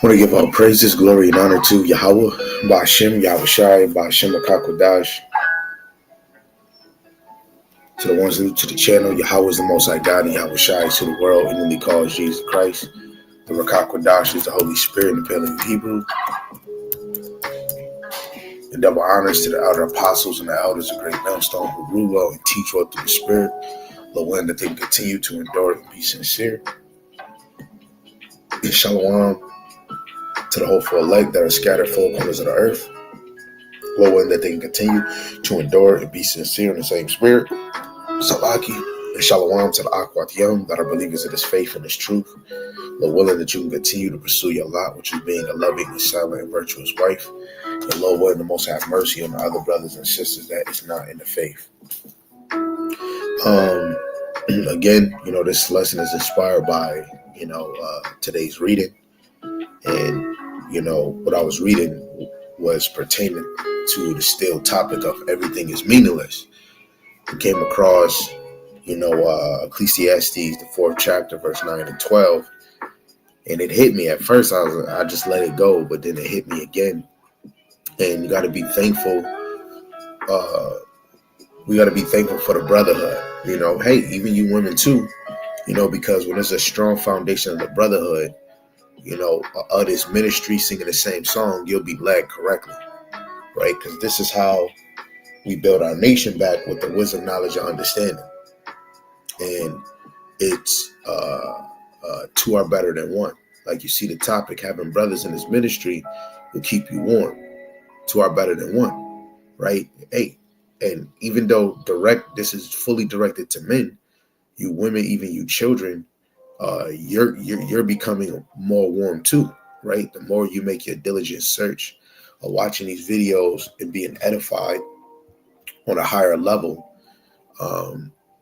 I want to give all praises, glory, and honor to Yahweh, Ba'ashem, Yahushai, Ba'ashem, Akakodash, to the ones new to the channel. Yahweh is the Most High God, and Yahushai to the world, inwardly calls Jesus Christ. The Rakakodash is the Holy Spirit in the Paleo Hebrew. And double honors to the elder apostles and the elders of Great Millstone who rule well and teach well through the Spirit. Lord, willing that they continue to endure and be sincere. And shalom to the hopeful elect that are scattered four corners of the earth. Lord, willing that they can continue to endure and be sincere in the same spirit. Salaki and shalom to the Akwat Yom that are believers in His faith and His truth. Lord, willing that you can continue to pursue your lot, which is being a loving and silent and virtuous wife. And Lord, willing to most have mercy on the other brothers and sisters that is not in the faith. Again, this lesson is inspired by, today's reading. And, what I was reading was pertaining to the still topic of everything is meaningless. I came across, Ecclesiastes, the 4th chapter, verse 9 and 12. And it hit me at first. I just let it go, but then it hit me again. And you got to be thankful. We got to be thankful for the brotherhood. Hey, even you women too, because when there's a strong foundation of the brotherhood, of this ministry singing the same song, you'll be led correctly, right? Because this is how we build our nation back with the wisdom, knowledge, and understanding. And it's two are better than one. Like you see the topic, having brothers in this ministry will keep you warm. Two are better than one, right? Hey, and even though this is fully directed to men, you women, even you children, you're becoming more warm too, right? The more you make your diligent search of watching these videos and being edified on a higher level,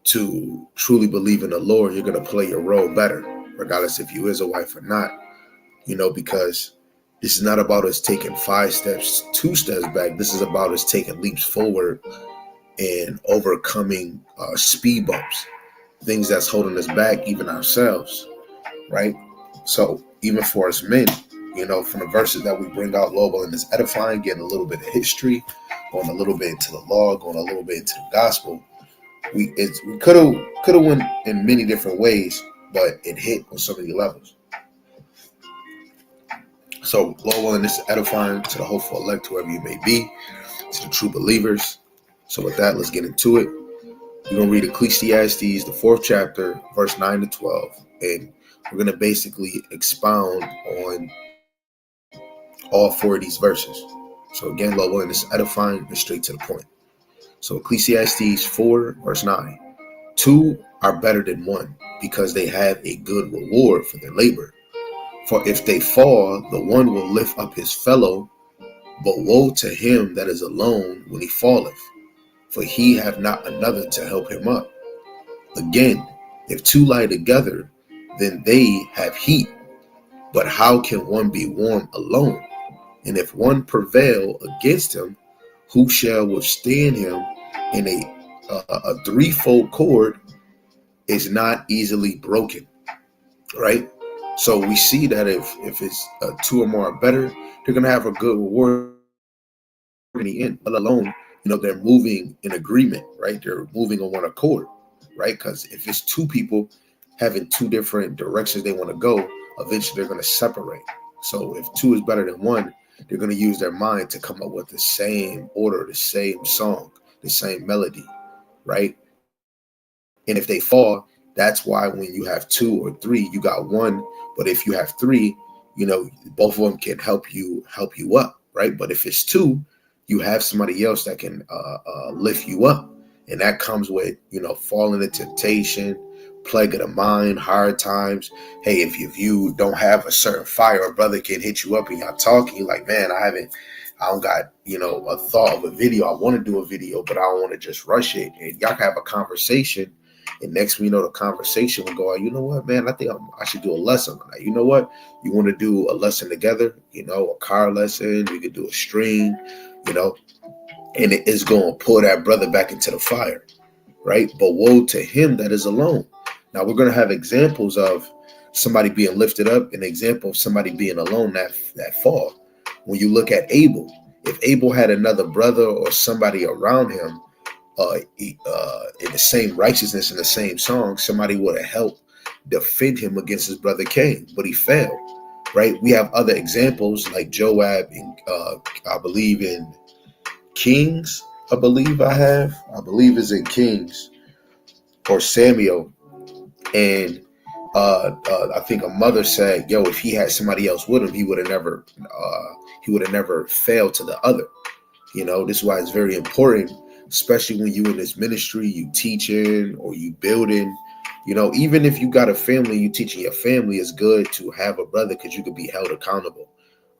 to truly believe in the Lord, you're going to play your role better, regardless if you is a wife or not, because this is not about us taking 5 steps, 2 steps back. This is about us taking leaps forward and overcoming speed bumps, things that's holding us back, even ourselves, right? So even for us men, from the verses that we bring out, Lord willing, is edifying, getting a little bit of history, going a little bit into the law, going a little bit into the gospel. We could have went in many different ways, but it hit on so many levels. So, Lord willing, this is edifying to the hopeful elect, whoever you may be, to the true believers. So with that, let's get into it. We're going to read Ecclesiastes, the 4th chapter, verse 9 to 12. And we're going to basically expound on all 4 of these verses. So again, Lord willing, this is edifying and straight to the point. So Ecclesiastes 4, verse 9. 2 are better than 1, because they have a good reward for their labor. For if they fall, the one will lift up his fellow, but woe to him that is alone when he falleth, for he have not another to help him up. Again, if 2 lie together, then they have heat. But how can one be warm alone? And if one prevail against him, who shall withstand him? And a threefold cord is not easily broken, right? So we see that if it's 2 or more are better, they're going to have a good reward in the end, let alone, they're moving in agreement, right? They're moving on one accord, right? Because if it's 2 people having 2 different directions they want to go, eventually they're going to separate. So if 2 is better than 1, they're going to use their mind to come up with the same order, the same song, the same melody, right? And if they fall, that's why when you have 2 or 3, you got 1. But if you have 3, both of them can help you up, right? But if it's 2, you have somebody else that can lift you up. And that comes with, falling into temptation, plague of the mind, hard times. Hey, if you don't have a certain fire, a brother can hit you up and y'all talking, you're like, man, I don't got, a thought of a video. I want to do a video, but I don't want to just rush it. And y'all can have a conversation. And next thing you know, the conversation will go, you know what, man, I think I should do a lesson on that. You know what? You want to do a lesson together, a car lesson, we could do a stream, and it is going to pull that brother back into the fire, right? But woe to him that is alone. Now, we're going to have examples of somebody being lifted up, an example of somebody being alone that fall. When you look at Abel, if Abel had another brother or somebody around him in the same righteousness, in the same song, somebody would have helped defend him against his brother Cain, but he failed, right? We have other examples like Joab, in, I believe in Kings, I believe is in Kings or Samuel, and I think a mother said, "Yo, if he had somebody else with him, he would have never failed to the other." You know, this is why it's very important, especially when you in this ministry, you teaching or you building. You know, even if you got a family, you teaching your family, it's good to have a brother because you can be held accountable,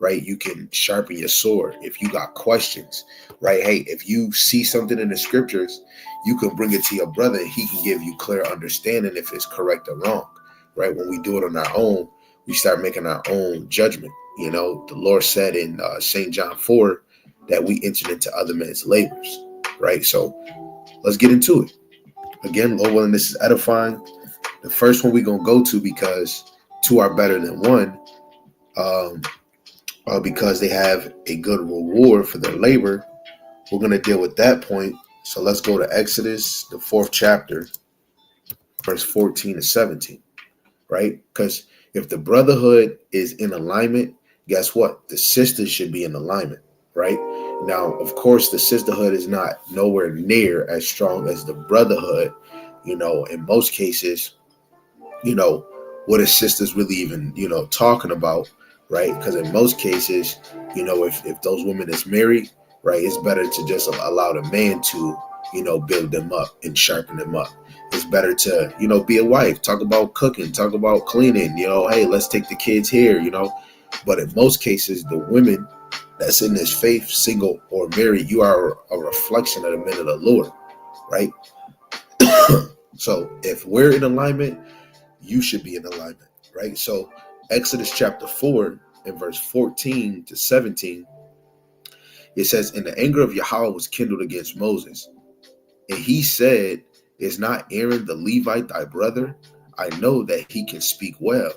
right? You can sharpen your sword if you got questions, right? Hey, if you see something in the scriptures, you can bring it to your brother and he can give you clear understanding if it's correct or wrong, right? When we do it on our own, we start making our own judgment. You know, the Lord said in St. John 4 that we entered into other men's labors, right? So let's get into it. Again, Lord willing, this is edifying. The first one we're going to go to, because two are better than one, because they have a good reward for their labor. We're going to deal with that point. So let's go to Exodus, the 4th chapter, verse 14 to 17, right? Because if the brotherhood is in alignment, guess what? The sisters should be in alignment, right? Now, of course, the sisterhood is not nowhere near as strong as the brotherhood. You know, in most cases, you know, what is sisters really even, you know, talking about, right? Because in most cases, you know, if those women is married, right, it's better to just allow the man to, you know, build them up and sharpen them up. It's better to, you know, be a wife, talk about cooking, talk about cleaning, you know, hey, let's take the kids here, you know. But in most cases, the women that's in this faith, single or married, you are a reflection of the men of the Lord, right? So if we're in alignment, you should be in alignment, right? So Exodus chapter 4 and verse 14 to 17, it says, "And the anger of Yahweh was kindled against Moses. And he said, Is not Aaron the Levite thy brother? I know that he can speak well.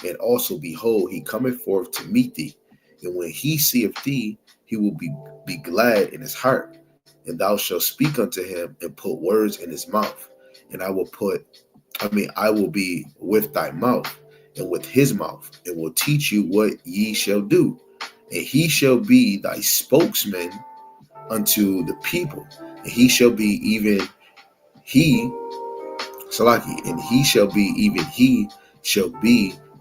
And also, behold, he cometh forth to meet thee. And when he seeth thee, he will be glad in his heart. And thou shalt speak unto him and put words in his mouth. And I will be with thy mouth and with his mouth, and will teach you what ye shall do. And he shall be thy spokesman unto the people. And he shall be even he, Salaki, and he shall be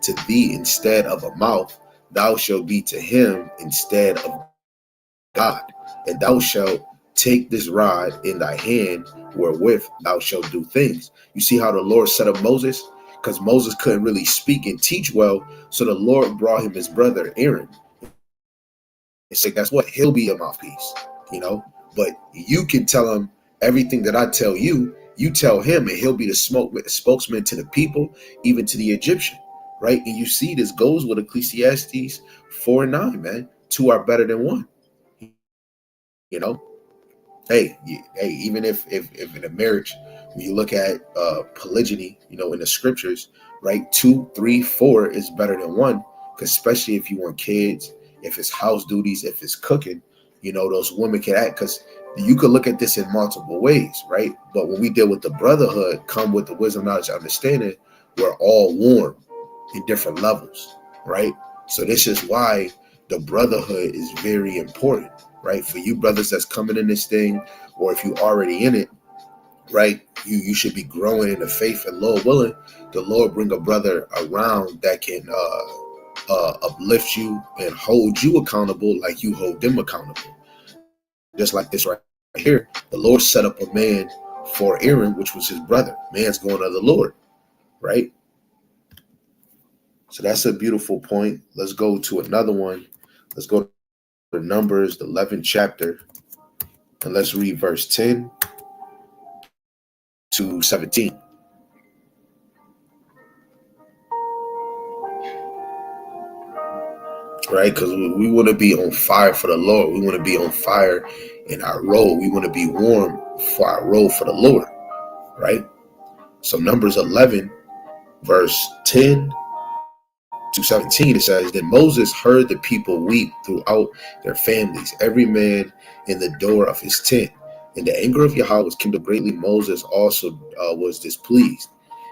to thee instead of a mouth. Thou shalt be to him instead of God. And thou shalt take this rod in thy hand, wherewith thou shalt do things." You see how the Lord set up Moses? Because Moses couldn't really speak and teach well. So the Lord brought him his brother Aaron and said, "Guess what? He'll be your mouthpiece, you know. But you can tell him everything that I tell you. You tell him, and he'll be the spokesman to the people, even to the Egyptian, right?" And you see, this goes with Ecclesiastes 4:9, man. Two are better than one, you know. Hey, even if in a marriage, when you look at polygyny, you know, in the scriptures, right, 2, 3, 4 is better than one, because especially if you want kids, if it's house duties, if it's cooking, you know, those women can act, because you could look at this in multiple ways, right? But when we deal with the brotherhood, come with the wisdom, knowledge, understanding, we're all warm in different levels, right? So this is why the brotherhood is very important, right? For you brothers that's coming in this thing, or if you already in it, right? You should be growing in the faith, and Lord willing, the Lord bring a brother around that can uplift you and hold you accountable like you hold them accountable. Just like this right here, the Lord set up a man for Aaron, which was his brother. Man's going to the Lord, right? So that's a beautiful point. Let's go to another one. Let's go to Numbers, the 11th chapter, and let's read verse 10 to 17. Right? Because we want to be on fire for the Lord. We want to be on fire in our role. We want to be warm for our role for the Lord, right? So Numbers 11, verse 10 2:17, it says, Then Moses heard the people weep throughout their families, every man in the door of his tent. And the anger of Yahweh was kindled greatly. Moses also was displeased.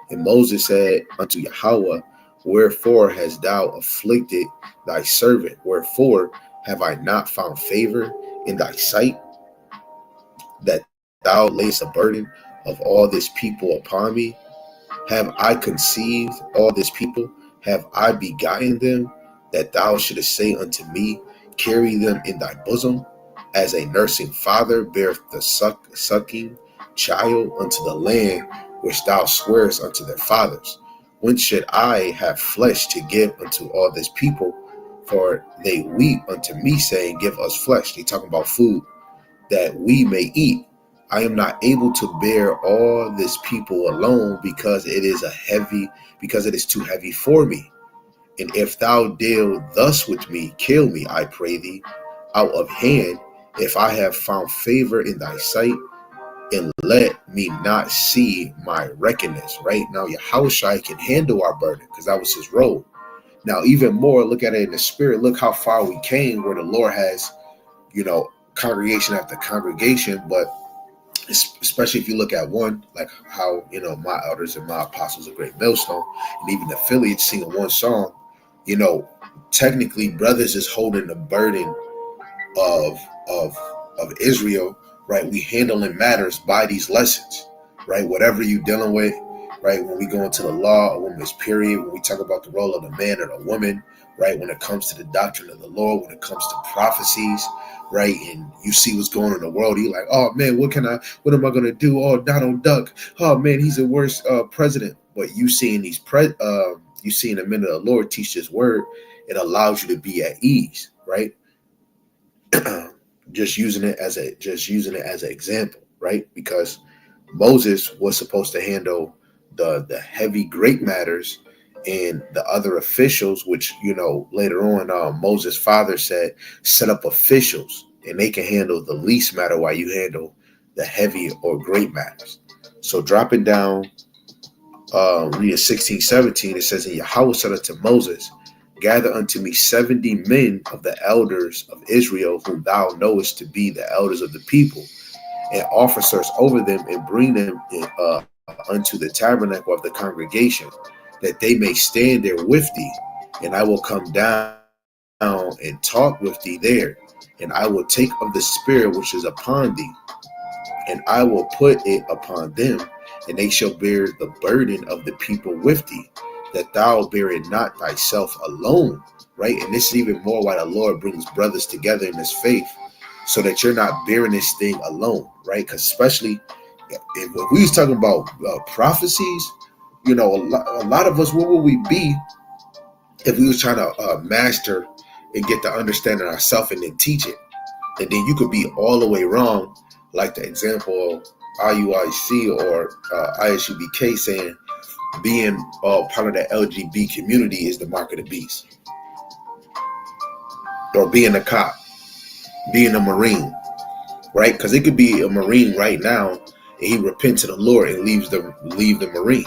And Moses said unto Yahweh, Wherefore hast thou afflicted thy servant? Wherefore have I not found favor in thy sight, that thou layest a burden of all this people upon me? Have I conceived all this people? Have I begotten them, that thou shouldest say unto me, Carry them in thy bosom, as a nursing father beareth the sucking child unto the land which thou swearest unto their fathers? When should I have flesh to give unto all this people? For they weep unto me, saying, Give us flesh. They talking about food, that we may eat. I am not able to bear all this people alone, because it is too heavy for me. And if thou deal thus with me, kill me, I pray thee, out of hand, if I have found favor in thy sight, and let me not see my reckonings. Right now, Yahushua can handle our burden, because that was his role. Now, even more, look at it in the spirit. Look how far we came, where the Lord has, congregation after congregation, but especially if you look at one, like how, my elders and my apostles of Great Millstone, and even affiliates singing one song, technically brothers is holding the burden of Israel, right? We handling matters by these lessons, right? Whatever you dealing with, right? When we go into the law, a woman's period, when we talk about the role of the man or the woman, right? When it comes to the doctrine of the Lord, when it comes to prophecies, right? And you see what's going on in the world, you're like, oh man, what am I going to do? Oh, Donald Duck. Oh man, he's the worst president. But you seeing you seeing the men of the Lord teach this word, it allows you to be at ease, right? just using it as an example, right? Because Moses was supposed to handle the heavy great matters, and the other officials, which later on Moses' father said, set up officials, and they can handle the least matter while you handle the heavy or great matters. So dropping down, reading 16:17, it says, And Yahweh said unto Moses, Gather unto me 70 men of the elders of Israel, whom thou knowest to be the elders of the people, and officers over them, and bring them unto the tabernacle of the congregation, that they may stand there with thee. And I will come down and talk with thee there. And I will take of the spirit which is upon thee, and I will put it upon them, and they shall bear the burden of the people with thee, that thou bear it not thyself alone, right? And this is even more why the Lord brings brothers together in this faith, so that you're not bearing this thing alone, right? Because especially if we was talking about prophecies, a lot of us, where would we be if we was trying to master and get the understanding ourselves and then teach it? And then you could be all the way wrong, like the example of IUIC or ISUBK saying being part of the LGBT community is the mark of the beast. Or being a cop, being a Marine, right? Because it could be a Marine right now, and he repents to the Lord and leave the Marine.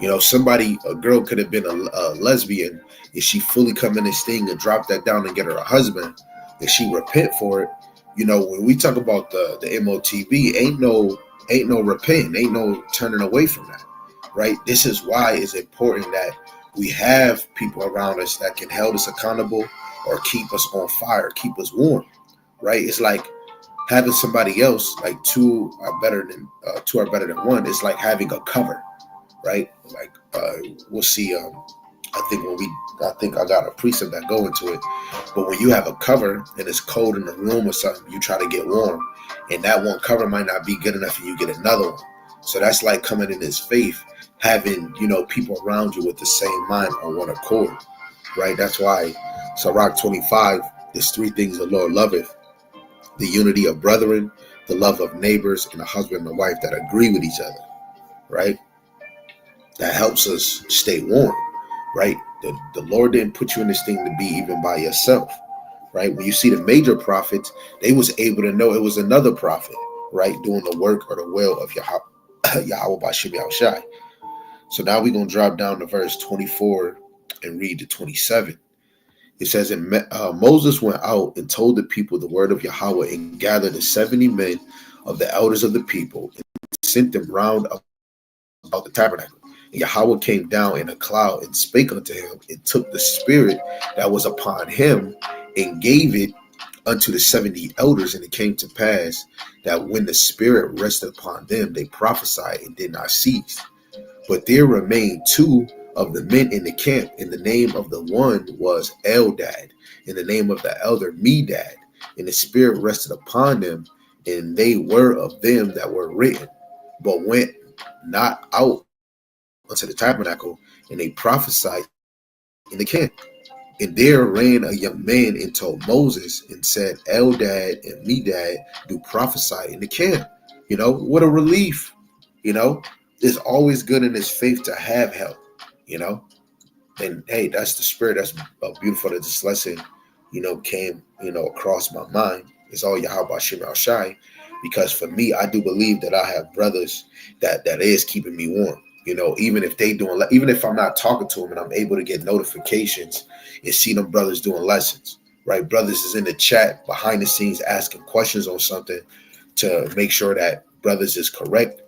A girl could have been a lesbian, if she fully come in this thing and drop that down and get her a husband, and she repent for it. When we talk about the MOTB, ain't no repenting, ain't no turning away from that, right? This is why it's important that we have people around us that can hold us accountable or keep us on fire, keep us warm, right? It's like having somebody else, like two are better than one. It's like having a cover, right? Like we'll see. I think I got a precept that go into it. But when you have a cover and it's cold in the room or something, you try to get warm, and that one cover might not be good enough, and you get another one. So that's like coming in this faith, having people around you with the same mind on one accord, right? That's why Sirach 25, there's 3 things the Lord loveth: the unity of brethren, the love of neighbors, and a husband and a wife that agree with each other, right? That helps us stay warm, right? The Lord didn't put you in this thing to be even by yourself, right? When you see the major prophets, they was able to know it was another prophet, right, doing the work or the will of Yahweh Bashim Yahushai. So now we're going to drop down to verse 24 and read the 27. It says, and Moses went out and told the people the word of Yahweh and gathered the 70 men of the elders of the people and sent them round about the tabernacle. And Yahweh came down in a cloud and spake unto him and took the spirit that was upon him and gave it unto the 70 elders. And it came to pass that when the spirit rested upon them, they prophesied and did not cease. But there remained two of the men in the camp, and the name of the one was Eldad, and the name of the elder Medad. And the spirit rested upon them, and they were of them that were written, but went not out unto the tabernacle, and they prophesied in the camp. And there ran a young man and told Moses and said, Eldad and Medad do prophesy in the camp. What a relief. It's always good in his faith to have help, and hey, that's the spirit. That's beautiful that this lesson, came, across my mind. It's all Yahweh Shem Al Shai, because for me, I do believe that I have brothers that is keeping me warm. Even if I'm not talking to them and I'm able to get notifications and see them brothers doing lessons, right? Brothers is in the chat behind the scenes asking questions on something to make sure that brothers is correct.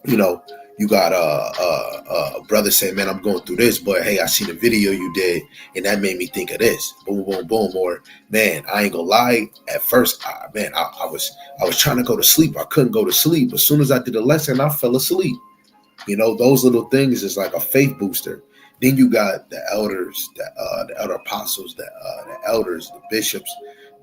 You got a brother saying, man, I'm going through this, but hey, I seen a video you did and that made me think of this. Boom, boom, boom. Or man, I ain't gonna lie. At first, I was trying to go to sleep. I couldn't go to sleep. As soon as I did the lesson, I fell asleep. Those little things is like a faith booster. Then you got the elders, the elder apostles, the elders, the bishops,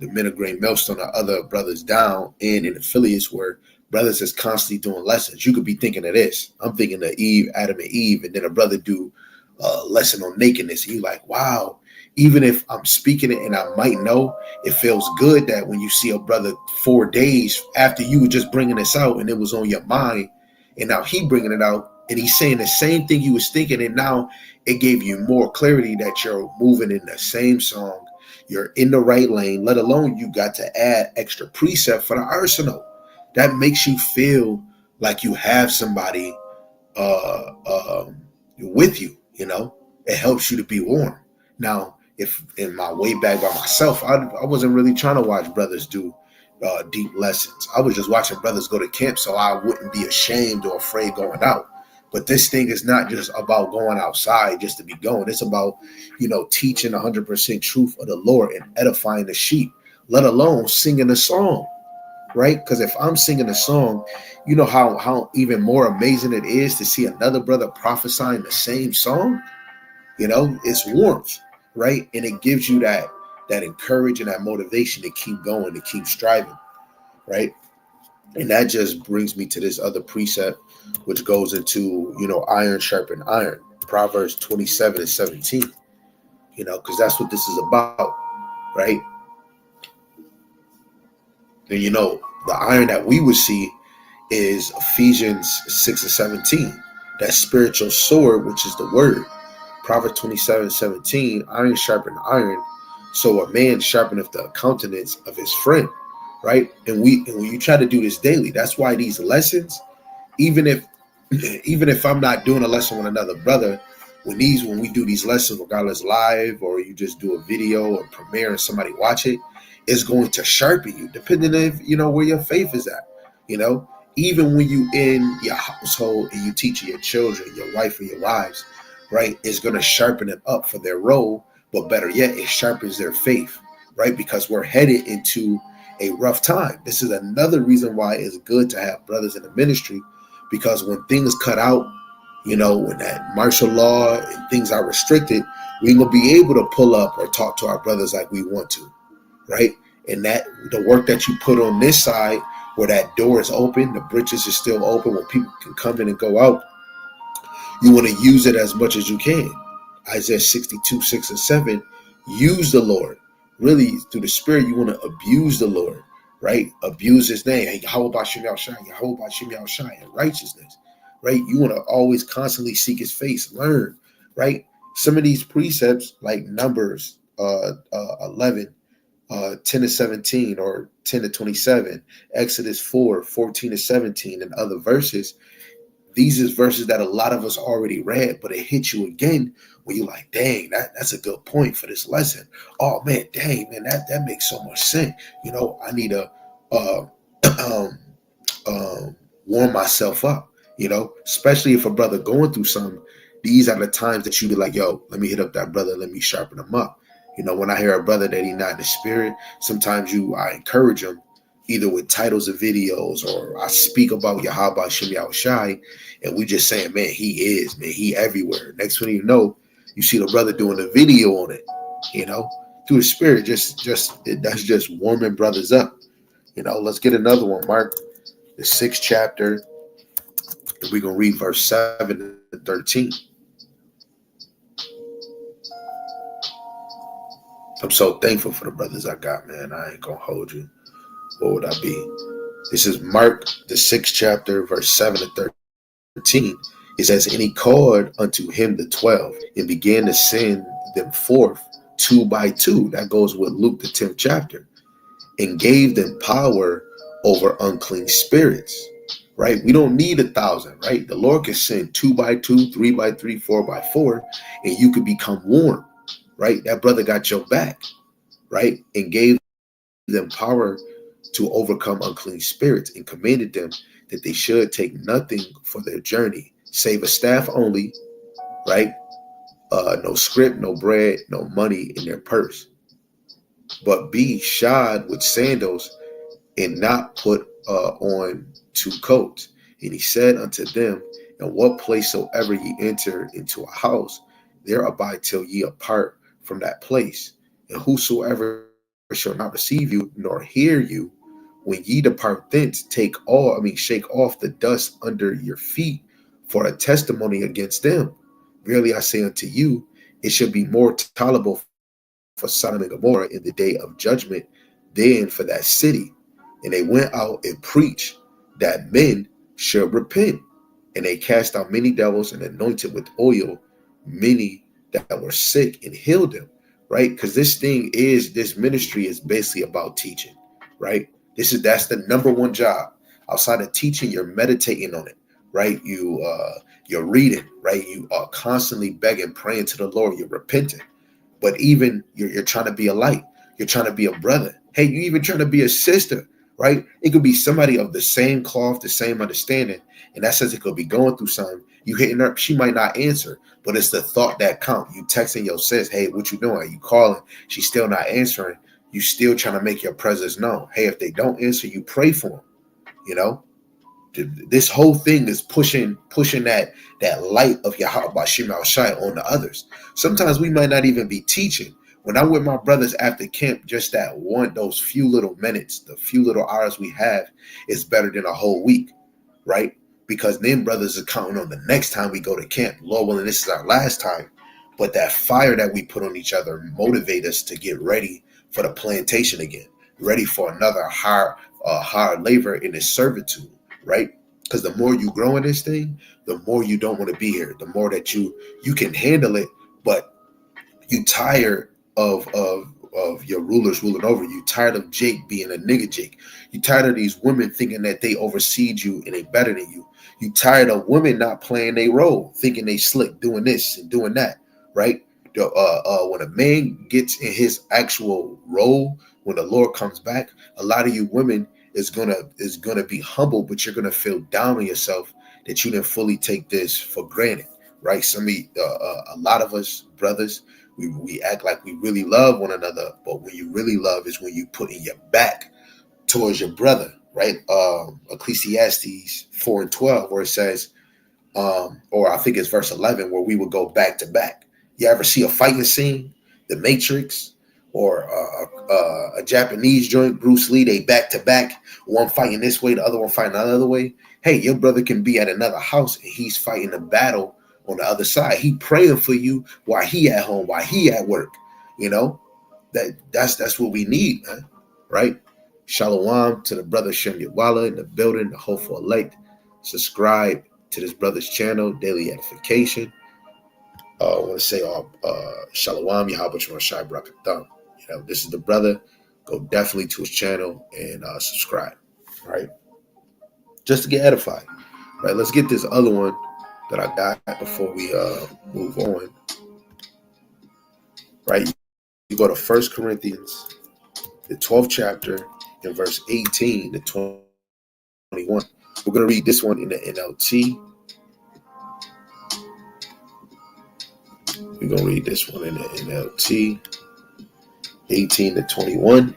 the men of Great Millstone, the other brothers down in affiliates where brothers is constantly doing lessons. You could be thinking of this. I'm thinking of Eve, Adam and Eve, and then a brother do a lesson on nakedness. And you like, wow, even if I'm speaking it and I might know, it feels good that when you see a brother 4 days after you were just bringing this out and it was on your mind, and now he bringing it out and he's saying the same thing you was thinking, and now it gave you more clarity that you're moving in the same song. You're in the right lane, let alone you got to add extra precept for the arsenal. That makes you feel like you have somebody with you, It helps you to be warm. Now, if in my way back by myself, I wasn't really trying to watch brothers do deep lessons. I was just watching brothers go to camp so I wouldn't be ashamed or afraid going out. But this thing is not just about going outside just to be going. It's about, teaching 100% truth of the Lord and edifying the sheep, let alone singing a song. Right? Because if I'm singing a song, you know how even more amazing it is to see another brother prophesying the same song. It's warmth, right? And it gives you that encouragement, that motivation to keep going, to keep striving, right? And that just brings me to this other precept, which goes into, iron sharpen iron, Proverbs 27:17, because that's what this is about, right? And the iron that we would see is Ephesians 6:17, that spiritual sword, which is the word. Proverbs 27:17, iron sharpen iron, so a man sharpeneth the countenance of his friend, right? And when you try to do this daily, that's why these lessons, even if I'm not doing a lesson with another brother, when we do these lessons, regardless live or you just do a video or premiere and somebody watch it, it's going to sharpen you, depending on where your faith is at. Even when you in your household and you teach your children, your wife or your wives, right, it's going to sharpen them up for their role. But better yet, it sharpens their faith, right? Because we're headed into a rough time. This is another reason why it's good to have brothers in the ministry, because when things cut out, when that martial law and things are restricted, we will be able to pull up or talk to our brothers like we want to, right? And that the work that you put on this side, where that door is open, the bridges is still open, where people can come in and go out, you want to use it as much as you can. Isaiah 62:6-7, use the Lord. Really, through the Spirit, you want to abuse the Lord, right? Abuse his name. Hey, how about Shem Yahweh Shai? How about Shem Yahweh Shai in righteousness, right? You want to always constantly seek his face, learn, right? Some of these precepts, like Numbers 11, 10-17 or 10-27, Exodus 4:14-17, and other verses, These is verses that a lot of us already read, but it hits you again when you're like, dang, that's a good point for this lesson. Oh man, dang, man, that makes so much sense. I need to uh, um, warm myself up, especially if a brother going through something. These are the times that you be like, yo, let me hit up that brother, let me sharpen him up. When I hear a brother that he not in the spirit, sometimes I encourage him either with titles of videos, or I speak about Yahweh Shem Yahushai, and we just saying, man, he everywhere. Next thing you know, you see the brother doing a video on it, through the spirit, that's just warming brothers up. Let's get another one, Mark, the 6th chapter, and we're going to read verse 7 to 13. I'm so thankful for the brothers I got, man. I ain't going to hold you. What would I be? This is Mark, the 6th chapter, verse 7 to 13. It says, and he called unto him the 12, and began to send them forth 2 by 2. That goes with Luke, the 10th chapter. And gave them power over unclean spirits. Right? We don't need 1,000, right? The Lord can send 2 by 2, 3 by 3, 4 by 4, and you could become warm. Right? That brother got your back. Right? And gave them power to overcome unclean spirits, and commanded them that they should take nothing for their journey, save a staff only, right? No script, no bread, no money in their purse, but be shod with sandals, and not put on 2 coats. And he said unto them, in what place soever ye enter into a house, there abide till ye apart from that place. And whosoever shall not receive you, nor hear you, when ye depart thence, shake off the dust under your feet for a testimony against them. Verily I say unto you, it should be more tolerable for Sodom and Gomorrah in the day of judgment than for that city. And they went out and preached that men should repent. And they cast out many devils, and anointed with oil many that were sick, and healed them. Right? Because this ministry is basically about teaching. Right? That's the number one job. Outside of teaching, you're meditating on it. Right? You're reading. Right? You are constantly begging, praying to the Lord. You're repenting. But even you're trying to be a light. You're trying to be a brother. Hey, you even trying to be a sister, right? It could be somebody of the same cloth, the same understanding. And that says it could be going through something. You hitting her, she might not answer, but it's the thought that count. You texting your sis, hey, what you doing? You calling? She's still not answering. You still trying to make your presence known. Hey, if they don't answer, you pray for them. This whole thing is pushing that light of Yahweh Shem Yahushai on the others. Sometimes we might not even be teaching. When I'm with my brothers after camp, just those few little minutes, the few little hours we have is better than a whole week, right? Because then brothers are counting on the next time we go to camp. Lord willing, this is our last time. But that fire that we put on each other motivate us to get ready for the plantation again, ready for another hard labor in this servitude. Right? Because the more you grow in this thing, the more you don't want to be here. The more that you can handle it, but you tired of your rulers ruling over you. Tired of Jake being a nigga Jake. You tired of these women thinking that they overseed you and they better than you. You tired of women not playing their role, thinking they slick, doing this and doing that. Right? When a man gets in his actual role, when the Lord comes back, a lot of you women is gonna be humble, but you're gonna feel down on yourself that you didn't fully take this for granted, right? A lot of us brothers, we act like we really love one another, but when you really love is when you put in your back towards your brother, right? Ecclesiastes 4:12, where it says, or I think it's verse 11, where we would go back to back. You ever see a fighting scene, The Matrix? Or a Japanese joint, Bruce Lee, they back to back, one fighting this way, the other one fighting the other way. Hey, your brother can be at another house and he's fighting a battle on the other side. He praying for you while he at home, while he at work. That's what we need, man. Right? Shalom to the brother Shem Yawala in the building, the hopeful elect. Subscribe to this brother's channel, Daily Edification. I want to say Shalom, Yahweh Shai Brakatham. This is the brother. Go definitely to his channel and subscribe, right? Just to get edified, Right, let's get this other one that I got before we move on. Right, you go to 1 Corinthians, the 12th chapter, in verse 18 to 21. We're going to read this one in the NLT. We're going to read this one in the NLT, 18 to 21.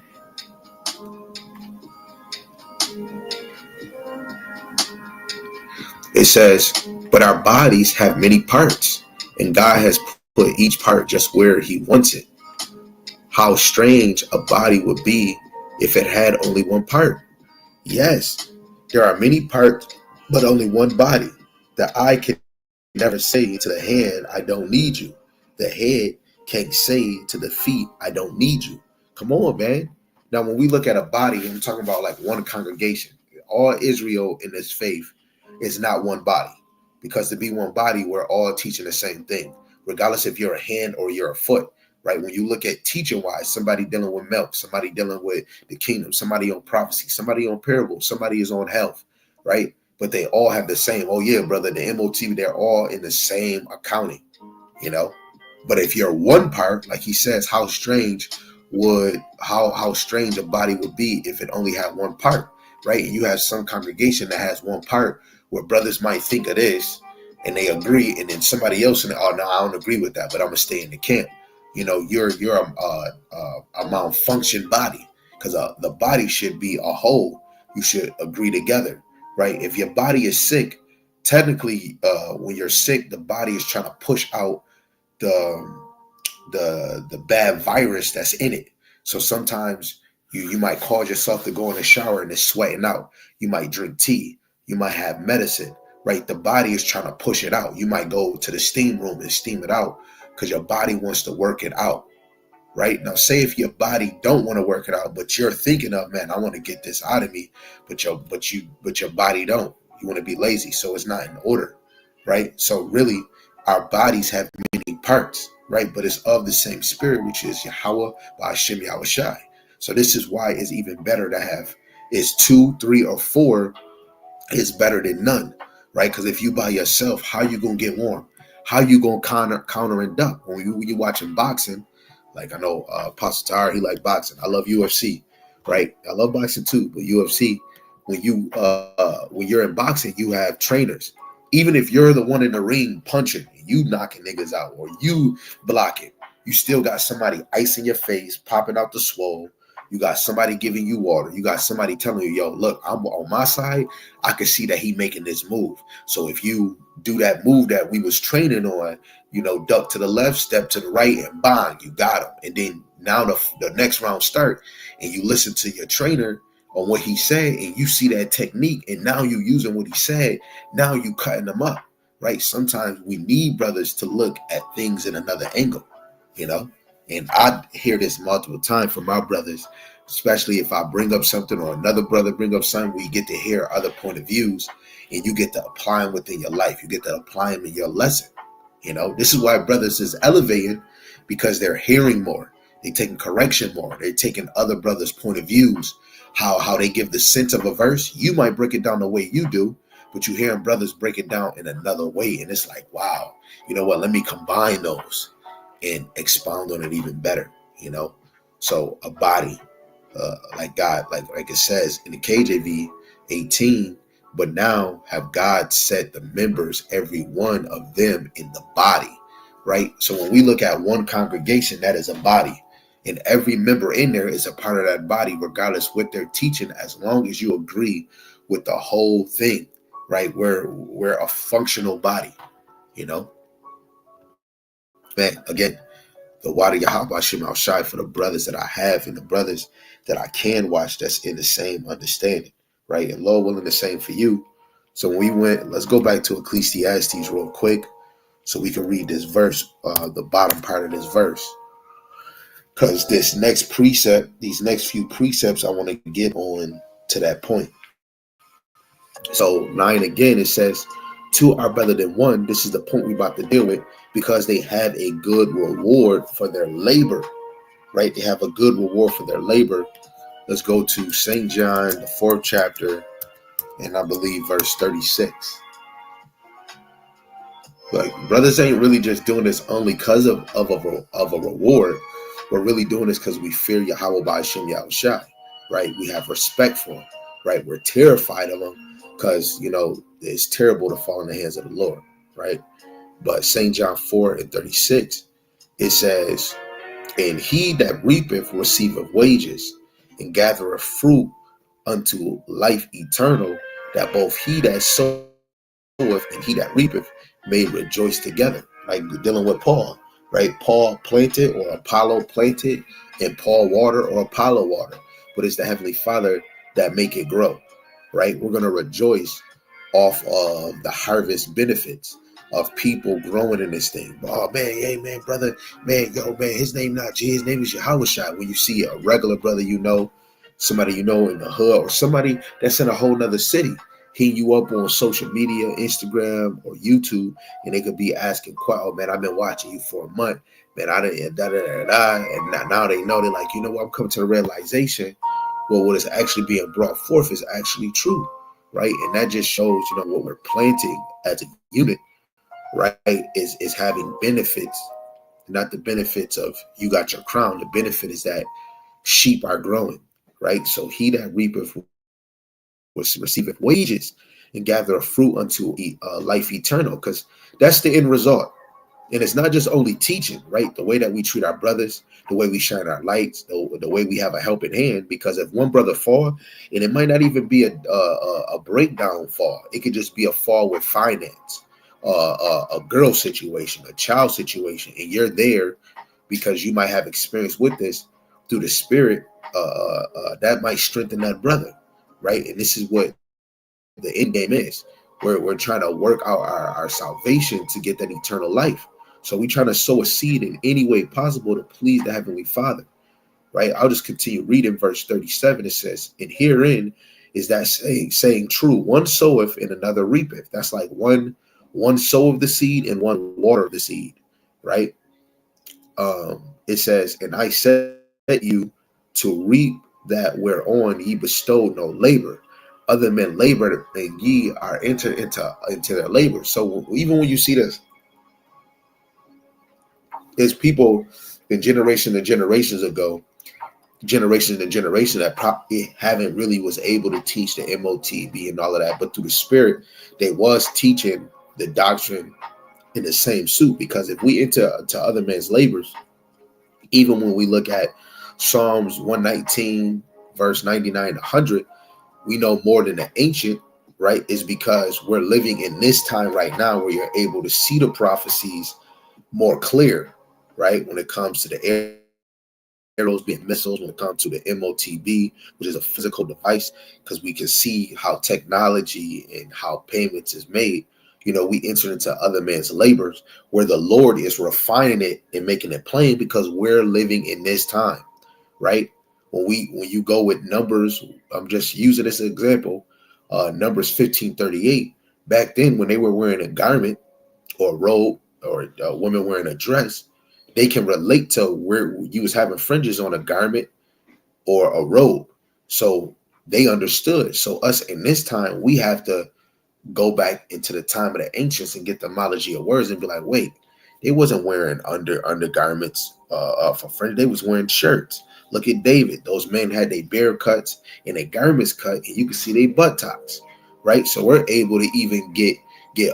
It says, but our bodies have many parts, and God has put each part just where he wants it. How strange a body would be if it had only one part. Yes, there are many parts, but only one body. The eye can never say to the hand, I don't need you. The head can't say to the feet, I don't need you. Come on, man. Now, when we look at a body, and we're talking about like one congregation, all Israel in this faith is not one body. Because to be one body, we're all teaching the same thing, regardless if you're a hand or you're a foot. Right? When you look at teaching wise, somebody dealing with milk, somebody dealing with the kingdom, somebody on prophecy, somebody on parable, somebody is on health, right? But they all have the same, oh yeah, brother, the MOT, they're all in the same accounting, you know? But if you're one part, like he says, how strange a body would be if it only had one part, right? And you have some congregation that has one part where brothers might think of this and they agree, and then somebody else in oh no, I don't agree with that, but I'm gonna stay in the camp. You know, you're a malfunctioned body, because the body should be a whole. You should agree together, right? If your body is sick, technically, when you're sick, the body is trying to push out the bad virus that's in it. So sometimes you might cause yourself to go in the shower and it's sweating out. You might drink tea. You might have medicine, right? The body is trying to push it out. You might go to the steam room and steam it out, because your body wants to work it out, right? Now, say if your body don't want to work it out, but you're thinking of, man, I want to get this out of me, but your body don't. You want to be lazy, so it's not in order, right? So really, our bodies have many parts, right? But it's of the same spirit, which is Yahweh Ba'ashem Yahushai. So this is why it's even better to have is 2, 3, or 4 is better than none, right? Because if you by yourself, how you gonna get warm? How you gonna counter and duck? When you watching boxing, like I know Pastor Tyre, he like boxing. I love UFC, right? I love boxing too, but UFC, when you're in boxing, you have trainers. Even if you're the one in the ring punching, you knocking niggas out, or you blocking, you still got somebody icing your face, popping out the swole. You got somebody giving you water. You got somebody telling you, yo, look, I'm on my side. I can see that he making this move. So if you do that move that we was training on, you know, duck to the left, step to the right, and bang, you got him. And then now the next round start, and you listen to your trainer on what he said, and you see that technique, and now you using what he said. Now you cutting them up, right? Sometimes we need brothers to look at things in another angle, you know? And I hear this multiple times from my brothers, especially if I bring up something or another brother bring up something, where you get to hear other point of views and you get to apply them within your life. You get to apply them in your lesson. You know, this is why brothers is elevating, because they're hearing more. They're taking correction more. They're taking other brothers' point of views, how they give the sense of a verse. You might break it down the way you do, but you hearing brothers break it down in another way. And it's like, wow, you know what? Let me combine those and expound on it even better, you know? So a body, like God, like it says in the KJV 18, but now have God set the members, every one of them, in the body, right? So when we look at one congregation, that is a body, and every member in there is a part of that body, regardless what they're teaching, as long as you agree with the whole thing, right? We're a functional body, you know? Man, again, the Wada Yahweh Shem Shy for the brothers that I have and the brothers that I can watch that's in the same understanding, right? And Lord willing, the same for you. So when we went, let's go back to Ecclesiastes real quick so we can read this verse, the bottom part of this verse. Because this next precept, these next few precepts, I want to get on to that point. So 9 again, it says, 2 are better than 1. This is the point we're about to deal with, because they have a good reward for their labor, right? They have a good reward for their labor. Let's go to St. John, the 4th chapter, and I believe verse 36. Like brothers ain't really just doing this only because of a reward. We're really doing this because we fear Yahweh by Hashem Yahushai, right? We have respect for him, right? We're terrified of him because, it's terrible to fall in the hands of the Lord, right? But St. John 4:36, it says, and he that reapeth receiveth wages, and gathereth fruit unto life eternal, that both he that soweth and he that reapeth may rejoice together. Like dealing with Paul, right? Paul planted or Apollo planted, and Paul water or Apollo water. But it's the Heavenly Father that make it grow, right? We're going to rejoice off of the harvest benefits of people growing in this thing. Oh man, hey man, brother, man, his name not G, his name is Yahushua. When you see a regular brother, somebody in the hood, or somebody that's in a whole nother city, hitting you up on social media, Instagram or YouTube, and they could be asking, "Oh man, I've been watching you for a month, man. I didn't da da da da," and now they know, they're like, you know what? I'm coming to the realization. Well, what is actually being brought forth is actually true, right? And that just shows, what we're planting as a unit, right, is having benefits, not the benefits of you got your crown. The benefit is that sheep are growing, right? So he that reapeth receiveth wages, and gather a fruit unto life eternal, because that's the end result. And it's not just only teaching, right? The way that we treat our brothers, the way we shine our lights, the way we have a helping hand. Because if one brother fall, and it might not even be a breakdown fall, it could just be a fall with finance, a girl situation, a child situation, and you're there because you might have experience with this through the Spirit. That might strengthen that brother, right? And this is what the end game is. We're trying to work out our salvation to get that eternal life. So we trying to sow a seed in any way possible to please the Heavenly Father, right? I'll just continue reading verse 37. It says, and herein is that saying true, one soweth and another reapeth. That's like one sow of the seed and one water of the seed, right? It says, and I set you to reap that whereon ye bestowed no labor. Other men labor, and ye are entered into their labor. So even when you see this, there's people in generations and generations that probably haven't really was able to teach the MOTB and all of that, but through the Spirit, they was teaching the doctrine in the same suit. Because if we enter to other men's labors, even when we look at Psalms 119, verse 99 to 100, we know more than the ancient, right? Is because we're living in this time right now where you're able to see the prophecies more clear, right? When it comes to the arrows being missiles, when it comes to the MOTB, which is a physical device, because we can see how technology and how payments is made. We enter into other men's labors where the Lord is refining it and making it plain, because we're living in this time, right? When you go with Numbers, I'm just using this as an example, Numbers 15:38. Back then, when they were wearing a garment or a robe, or a woman wearing a dress, they can relate to where you was having fringes on a garment or a robe. So they understood. So us in this time, we have to go back into the time of the ancients and get the etymology of words and be like, wait, they wasn't wearing undergarments for fringe. They was wearing shirts. Look at David. Those men had their beard cuts and their garments cut, and you can see their buttocks, right? So we're able to even get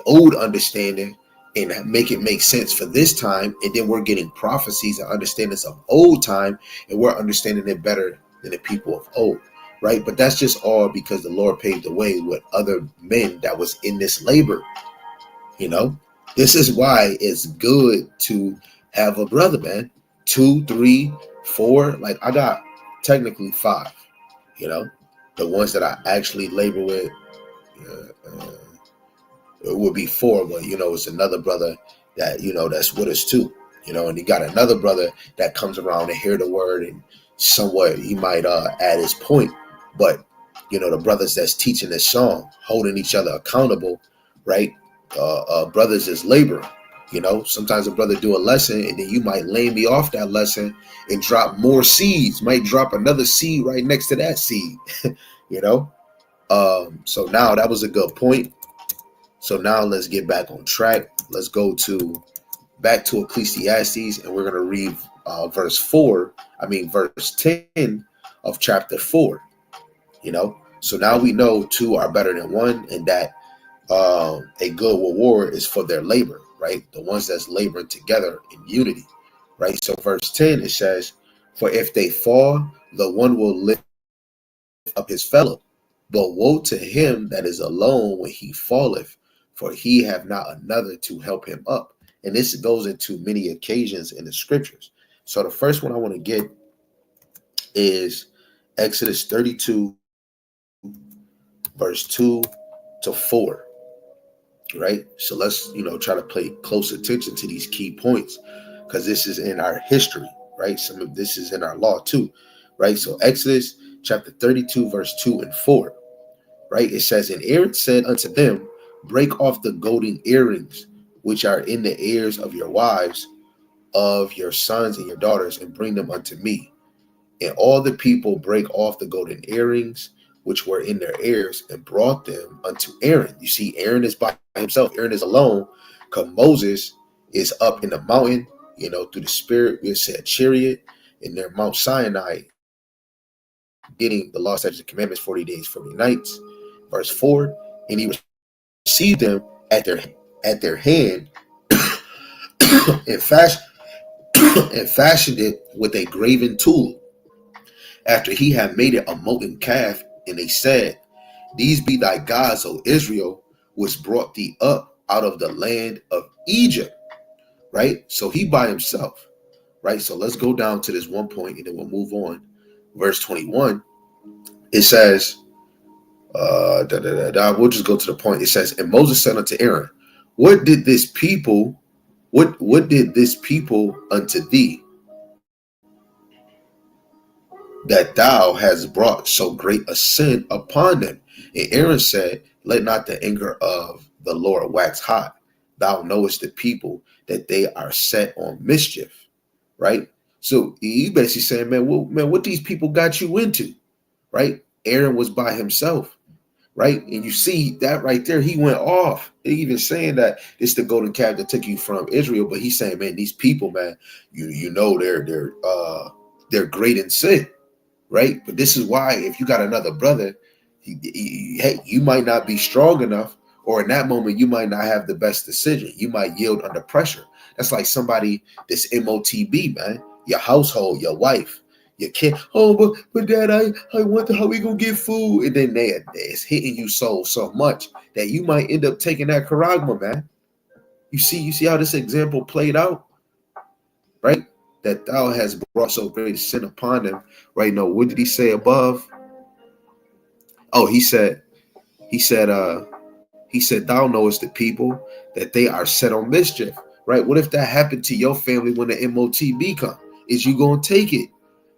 old understanding and make it make sense for this time. And then we're getting prophecies and understandings of old time, and we're understanding it better than the people of old, right? But that's just all because the Lord paved the way with other men that was in this labor. This is why it's good to have a brother, man. 2, 3, 4. Like I got technically 5. The ones that I actually labor with. It would be 4, but it's another brother that that's with us too. And he got another brother that comes around and hear the word, and somewhat he might add his point. But the brothers that's teaching this song, holding each other accountable, right? Brothers is labor. Sometimes a brother do a lesson, and then you might lay me off that lesson and drop more seeds. Might drop another seed right next to that seed. So now that was a good point. So now let's get back on track. let's go to back to Ecclesiastes, and we're going to read verse 10 of chapter 4. So now we know two are better than one, and that a good reward is for their labor, right? The ones that's laboring together in unity, right? So verse 10, it says, for if they fall, the one will lift up his fellow, but woe to him that is alone when he falleth, for he have not another to help him up. And this goes into many occasions in the scriptures. So the first one I want to get is Exodus 32, verse 2 to 4. Right? So let's, try to pay close attention to these key points, because this is in our history, right? Some of this is in our law too, right? So Exodus chapter 32, verse 2 and 4, right? It says, and Aaron said unto them, break off the golden earrings which are in the ears of your wives, of your sons and your daughters, and bring them unto me. And all the people break off the golden earrings which were in their ears, and brought them unto Aaron. You see, Aaron is by himself. Aaron is alone, because Moses is up in the mountain, through the spirit. We said chariot, in their Mount Sinai, getting the law, statutes, and commandments, 40 days, 40 nights. Verse 4, and he received them at their hand and fashioned it with a graven tool, after he had made it a molten calf. And they said, these be thy gods, O Israel, which brought thee up out of the land of Egypt. Right? So he by himself. Right? So let's go down to this one point, and then we'll move on. Verse 21, it says, we'll just go to the point. It says, and Moses said unto Aaron, what did this people unto thee, that thou hast brought so great a sin upon them? And Aaron said, let not the anger of the Lord wax hot. Thou knowest the people, that they are set on mischief. Right? So he basically saying, man, what these people got you into? Right? Aaron was by himself. Right? And you see that right there, he went off. They even saying that it's the golden calf that took you from Israel, but he's saying, man, these people, man, they're great in sin. Right? But this is why, if you got another brother, hey, you might not be strong enough, or in that moment, you might not have the best decision. You might yield under pressure. That's like somebody that's MOTB, man. Your household, your wife, your kid. Oh, but Dad, I wonder how we gonna get food. And then it's hitting you so much that you might end up taking that charagma, man. You see how this example played out, right? That thou has brought so great a sin upon them. Right? No, what did he say above? Oh, he said, thou knowest the people, that they are set on mischief. Right? What if that happened to your family when the MOTB come? Is you gonna take it?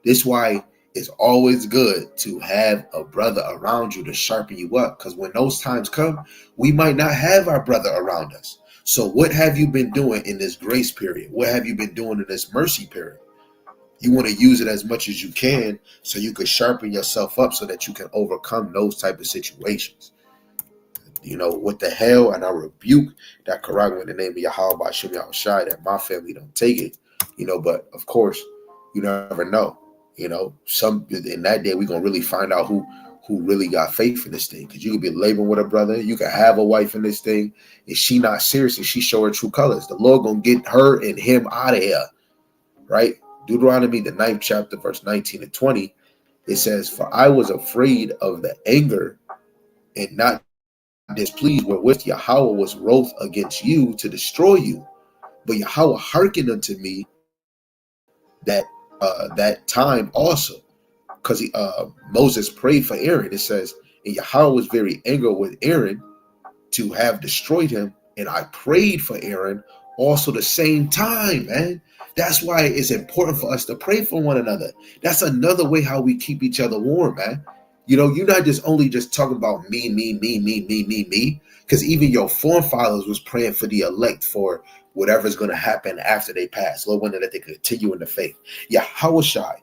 This is why it's always good to have a brother around you to sharpen you up, because when those times come, we might not have our brother around us. So what have you been doing in this grace period? What have you been doing in this mercy period? You want to use it as much as you can, so you can sharpen yourself up, so that you can overcome those type of situations. What the hell? And I rebuke that charagma in the name of Yahweh by Shem Yahushai, that my family don't take it. But of course, you never know. Some in that day we're gonna really find out who really got faith in this thing. Because you could be laboring with a brother, you could have a wife in this thing. If she not serious and she show her true colors, the Lord gonna get her and him out of here. Right? Deuteronomy, the 9th chapter, verse 19 and 20, it says, for I was afraid of the anger and not displeased wherewith Yahweh was wroth against you to destroy you. But Yahweh hearkened unto me that time also, because Moses prayed for Aaron. It says, and Yahweh was very angry with Aaron to have destroyed him, and I prayed for Aaron also the same time, man. That's why it's important for us to pray for one another. That's another way how we keep each other warm, man. You're not just talking about me, because even your forefathers was praying for the elect for whatever's going to happen after they pass. Lord, wanted that they continue in the faith. Yahushai,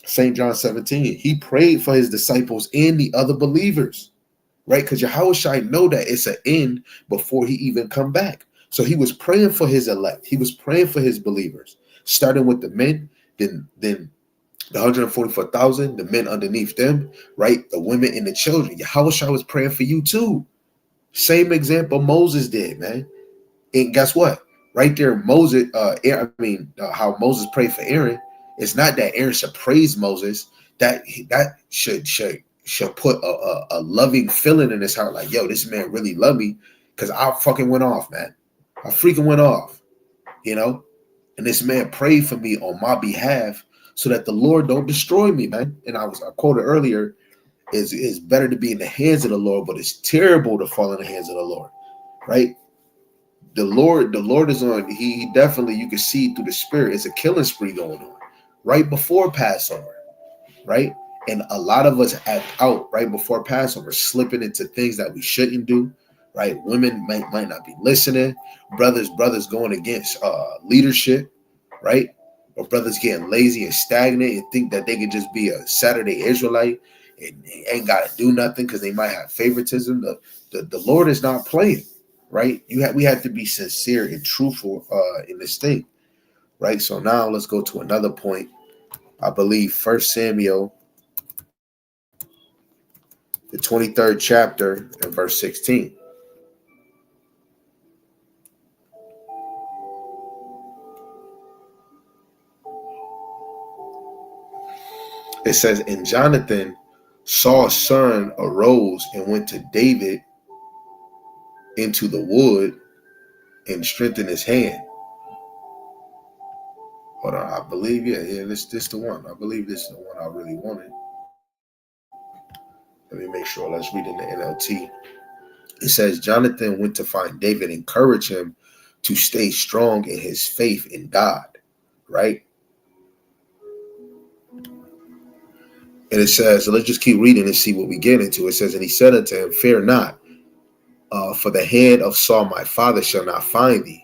St. John 17, he prayed for his disciples and the other believers, right? Because Yahushua know that it's an end before he even come back. So he was praying for his elect. He was praying for his believers, starting with the men, then the 144,000, the men underneath them, right? The women and the children. Yahushua was praying for you too. Same example Moses did, man. And guess what? Right there, Moses, how Moses prayed for Aaron. It's not that Aaron should praise Moses. That should put a loving feeling in his heart, like, yo, this man really loved me, because I fucking went off, man. I freaking went off, you know. And this man prayed for me on my behalf, so that the Lord don't destroy me, man. And I quoted earlier, it's better to be in the hands of the Lord, but it's terrible to fall in the hands of the Lord, right? The Lord is on. He definitely, you can see through the spirit, it's a killing spree going on right before Passover, right? And a lot of us act out right before Passover, slipping into things that we shouldn't do, right? Women might not be listening. Brothers going against leadership, right? Or brothers getting lazy and stagnant and think that they can just be a Saturday Israelite and ain't got to do nothing because they might have favoritism. The Lord is not playing, right? We have to be sincere and truthful in this thing, right? So now let's go to another point. I believe 1 Samuel, the 23rd chapter and verse 16. It says, and Jonathan, Saul's son, arose and went to David into the wood and strengthened his hand. Hold on, I believe, this the one. I believe this is the one I really wanted. Let me make sure. Let's read in the NLT. It says, Jonathan went to find David, encourage him to stay strong in his faith in God, right? And it says, so let's just keep reading and see what we get into. It says, and he said unto him, fear not, for the hand of Saul my father shall not find thee,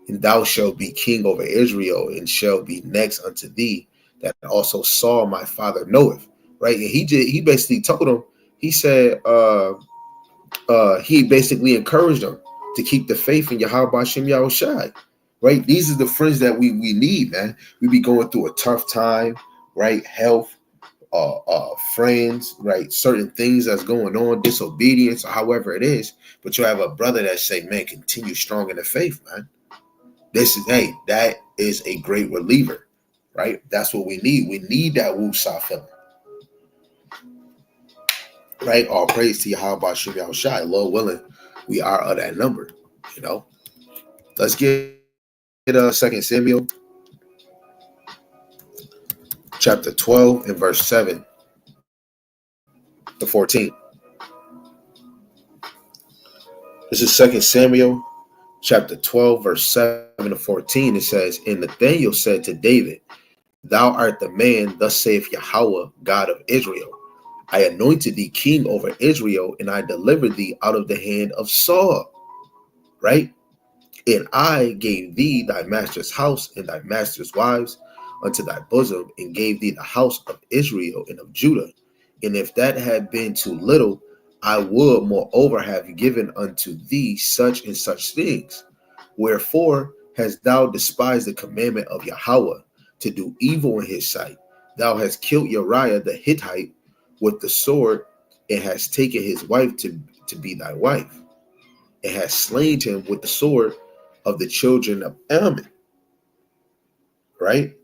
and thou shalt be king over Israel, and shall be next unto thee, that also Saul my father knoweth, right? And he basically told him, he said, he basically encouraged him to keep the faith in Yahweh Hashem Yahushai, right? These are the friends that we need, man. We be going through a tough time, right? Health, friends, right? Certain things that's going on, disobedience, or however it is. But you have a brother that say, man, continue strong in the faith, man. That is a great reliever, right? That's what we need. We need that Wusa feeling, right? All praise to Yahweh Hashem Yahushai. Lord willing, we are of that number, you know. Let's get 2 Samuel chapter 12 and verse 7 to 14. This is 2 Samuel chapter 12, verse 7 to 14. It says, and Nathanael said to David, thou art the man, thus saith Yahweh, God of Israel. I anointed thee king over Israel, and I delivered thee out of the hand of Saul, right? And I gave thee thy master's house and thy master's wives unto thy bosom, and gave thee the house of Israel and of Judah. And if that had been too little, I would moreover have given unto thee such and such things. Wherefore hast thou despised the commandment of Yahweh to do evil in his sight? Thou hast killed Uriah the Hittite with the sword, and hast taken his wife to be thy wife, and hast slain him with the sword of the children of Ammon. Right?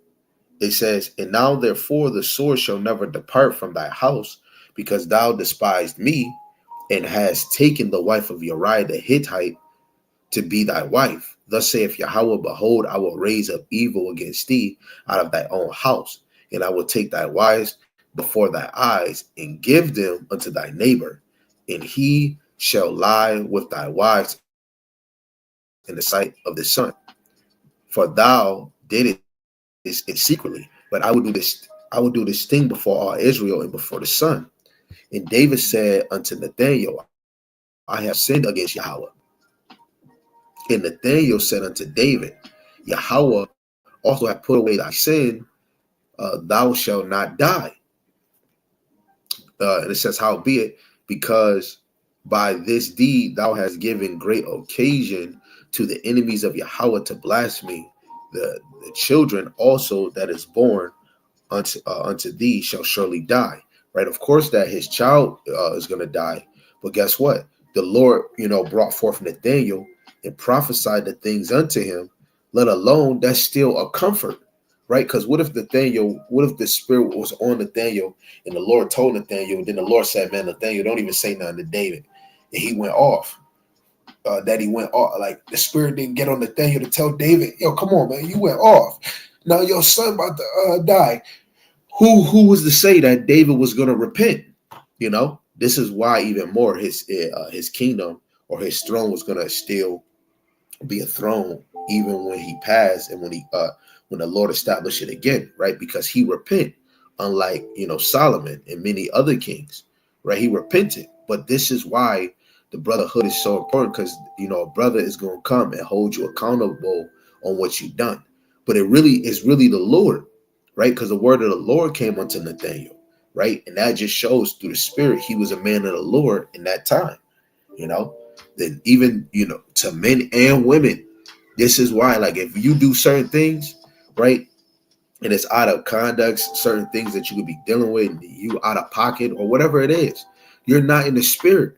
It says, and now therefore the sword shall never depart from thy house, because thou despised me, and hast taken the wife of Uriah the Hittite to be thy wife. Thus saith Yahweh, behold, I will raise up evil against thee out of thy own house, and I will take thy wives before thy eyes, and give them unto thy neighbor, and he shall lie with thy wives in the sight of the sun. For thou didst it secretly, but I will do this thing before all Israel and before the sun. And David said unto Nathanael, I have sinned against Yahweh. And Nathanael said unto David, Yahweh also hath put away thy sin, thou shalt not die. And it says, howbeit, because By this deed thou hast given great occasion to the enemies of Yahweh to blaspheme. The children also that is born unto thee shall surely die. Right? Of course that his child is going to die. But guess what? The Lord, brought forth Nathaniel and prophesied the things unto him, let alone that's still a comfort. Right? Because what if the spirit was on Nathaniel and the Lord told Nathaniel, and then the Lord said, man, Nathaniel, don't even say nothing to David. And he went off. That he went off. Like the spirit didn't get on Nathaniel to tell David, yo, come on, man, you went off. Now your son about to die. Who was to say that David was going to repent? This is why even more his kingdom or his throne was going to still be a throne even when he passed and when the Lord established it again, right? Because he repent, unlike Solomon and many other kings, right? He repented, but this is why the brotherhood is so important, because a brother is going to come and hold you accountable on what you've done. But it really is really the Lord, right? Because the word of the Lord came unto Nathaniel, right? And that just shows through the spirit he was a man of the Lord in that time. Then even to men and women, this is why, like, if you do certain things, right, and it's out of conduct, certain things that you could be dealing with, you out of pocket or whatever it is, you're not in the spirit,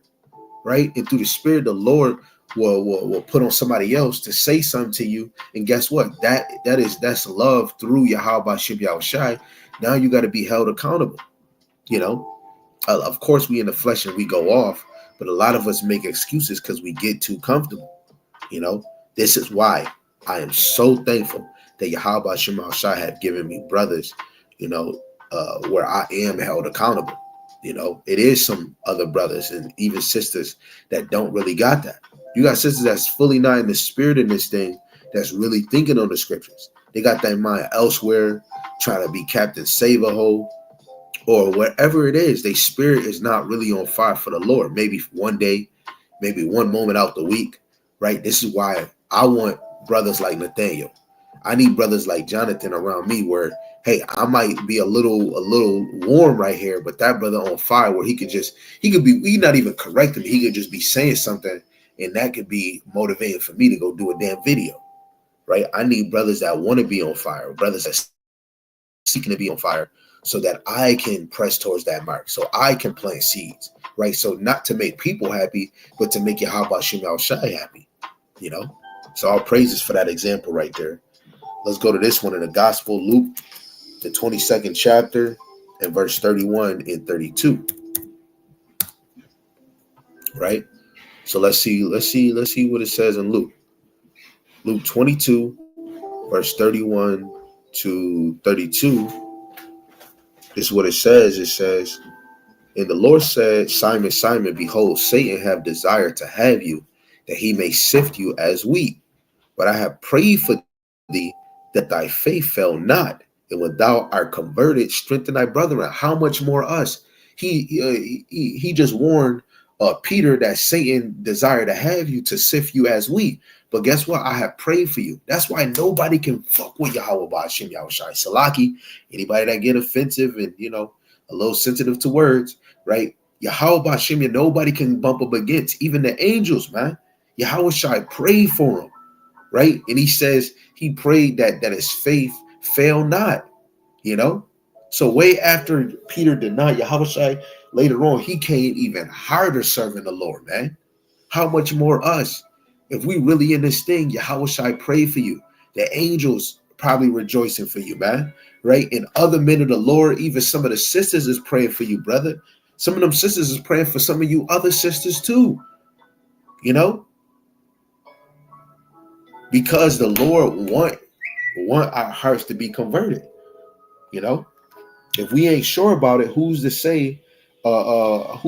right? And through the spirit, the Lord will put on somebody else to say something to you. And guess what? That's love through Yahweh Bashim Yahushai. Now you got to be held accountable. Of course, we in the flesh and we go off, but a lot of us make excuses because we get too comfortable. This is why I am so thankful that Yahweh Bashim Yahushai have given me brothers, where I am held accountable. It is some other brothers and even sisters that don't really got that. You got sisters that's fully not in the spirit in this thing, that's really thinking on the scriptures. They got their mind elsewhere, trying to be Captain Save-A-Ho, or whatever it is. Their spirit is not really on fire for the Lord. Maybe one day, maybe one moment out the week, right? This is why I want brothers like Nathaniel. I need brothers like Jonathan around me where, hey, I might be a little warm right here, but that brother on fire where he could be not even correcting me. He could just be saying something, and that could be motivating for me to go do a damn video, right? I need brothers that want to be on fire, brothers that seeking to be on fire, so that I can press towards that mark, so I can plant seeds, right? So not to make people happy, but to make Yahweh Shem Shai happy, So all praises for that example right there. Let's go to this one in the Gospel, Luke, the 22nd chapter, and verse 31 and 32. Right? So let's see what it says in Luke. Luke 22, verse 31 to 32. This is what it says. It says, and the Lord said, Simon, Simon, behold, Satan have desired to have you, that he may sift you as wheat. But I have prayed for thee, that thy faith fail not, and when thou art converted, strengthen thy brethren. How much more us? He just warned Peter that Satan desired to have you, to sift you as wheat. But guess what? I have prayed for you. That's why nobody can fuck with Yahweh Ba'ashem Yahushai. Salaki, anybody that get offensive and a little sensitive to words, right? Yahweh Ba'ashem, nobody can bump up against, even the angels, man. Yahweh Shai prayed for him. Right? And he says he prayed that his faith fail not, So way after Peter denied Yahushua, later on, he came even harder serving the Lord, man. How much more us? If we really in this thing, Yahushua pray for you. The angels probably rejoicing for you, man. Right? And other men of the Lord, even some of the sisters is praying for you, brother. Some of them sisters is praying for some of you other sisters too, because the Lord want our hearts to be converted. If we ain't sure about it, who's to say that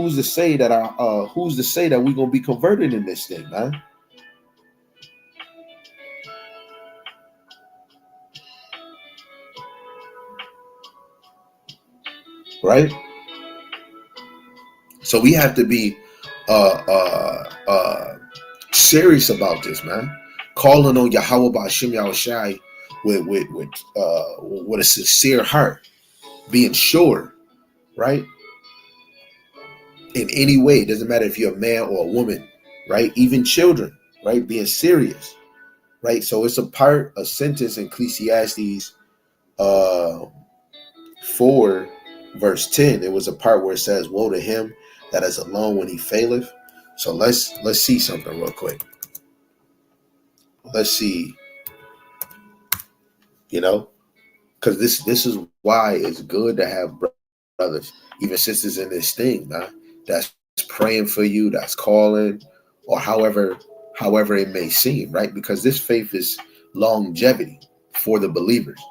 we're gonna be converted in this thing, man? Right? So we have to be serious about this, man. Calling on Yahweh Ba'ashem Yahushai with a sincere heart, being sure, right? in any way. It doesn't matter if you're a man or a woman, right? Even children, right? Being serious, right? So it's a sentence in Ecclesiastes uh 4 verse 10. It was a part where it says, woe to him that is alone when he faileth. So let's see something real quick. Let's see, because this is why it's good to have brothers, even sisters in this thing, man, that's praying for you, that's calling, or however it may seem, right? Because this faith is longevity for the believers.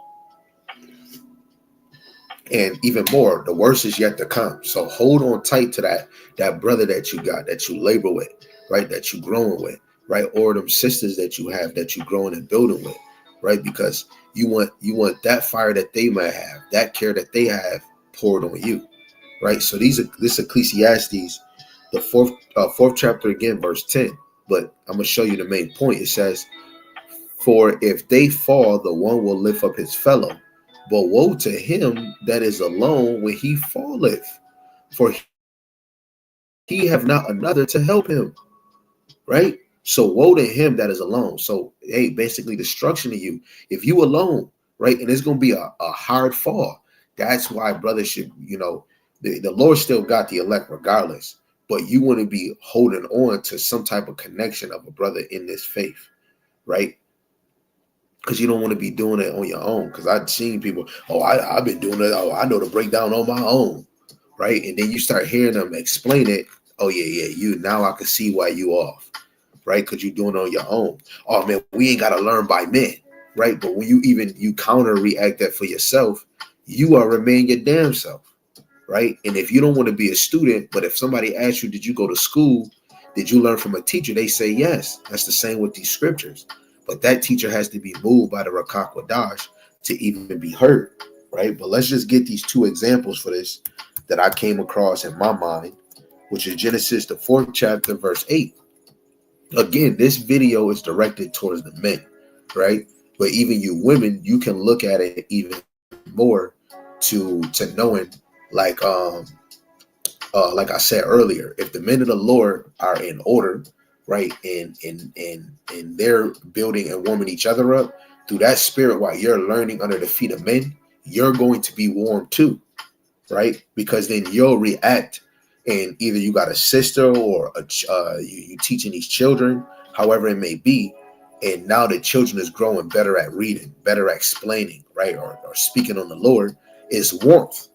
And even more, the worst is yet to come. So hold on tight to that brother that you got, that you labor with, right? That you growing with, right? Or them sisters that you have, that you growing and building with, right? Because you want that fire that they might have, that care that they have poured on you, right? So this Ecclesiastes, the fourth chapter again, verse 10. But I'm gonna show you the main point. It says, for if they fall, the one will lift up his fellow. But woe to him that is alone when he falleth, for he have not another to help him, right? So woe to him that is alone. So, hey, basically destruction to you if you alone, right? And it's going to be a hard fall. That's why brothers should, the Lord still got the elect regardless, but you want to be holding on to some type of connection of a brother in this faith, right? Because you don't want to be doing it on your own. Because I've seen people, I've been doing it. Oh, I know the breakdown on my own, right? And then you start hearing them explain it. Oh, yeah, you. Now I can see why you off, right? Because you're doing it on your own. Oh, man, we ain't got to learn by men, right? But when you counter react that for yourself, you are remain your damn self, right? And if you don't want to be a student, but if somebody asks you, did you go to school? Did you learn from a teacher? They say yes. That's the same with these scriptures. But that teacher has to be moved by the Ruach HaKodesh to even be heard, right? But let's just get these two examples for this that I came across in my mind, which is Genesis, the 4th chapter, verse 8. Again, this video is directed towards the men, right? But even you women, you can look at it even more to knowing, like I said earlier, if the men of the Lord are in order, right, and they're building and warming each other up through that spirit while you're learning under the feet of men, you're going to be warm too, right? Because then you'll react, and either you got a sister or you teaching these children, however it may be, and now the children is growing better at reading, better at explaining, right, or speaking on the Lord. It's warmth,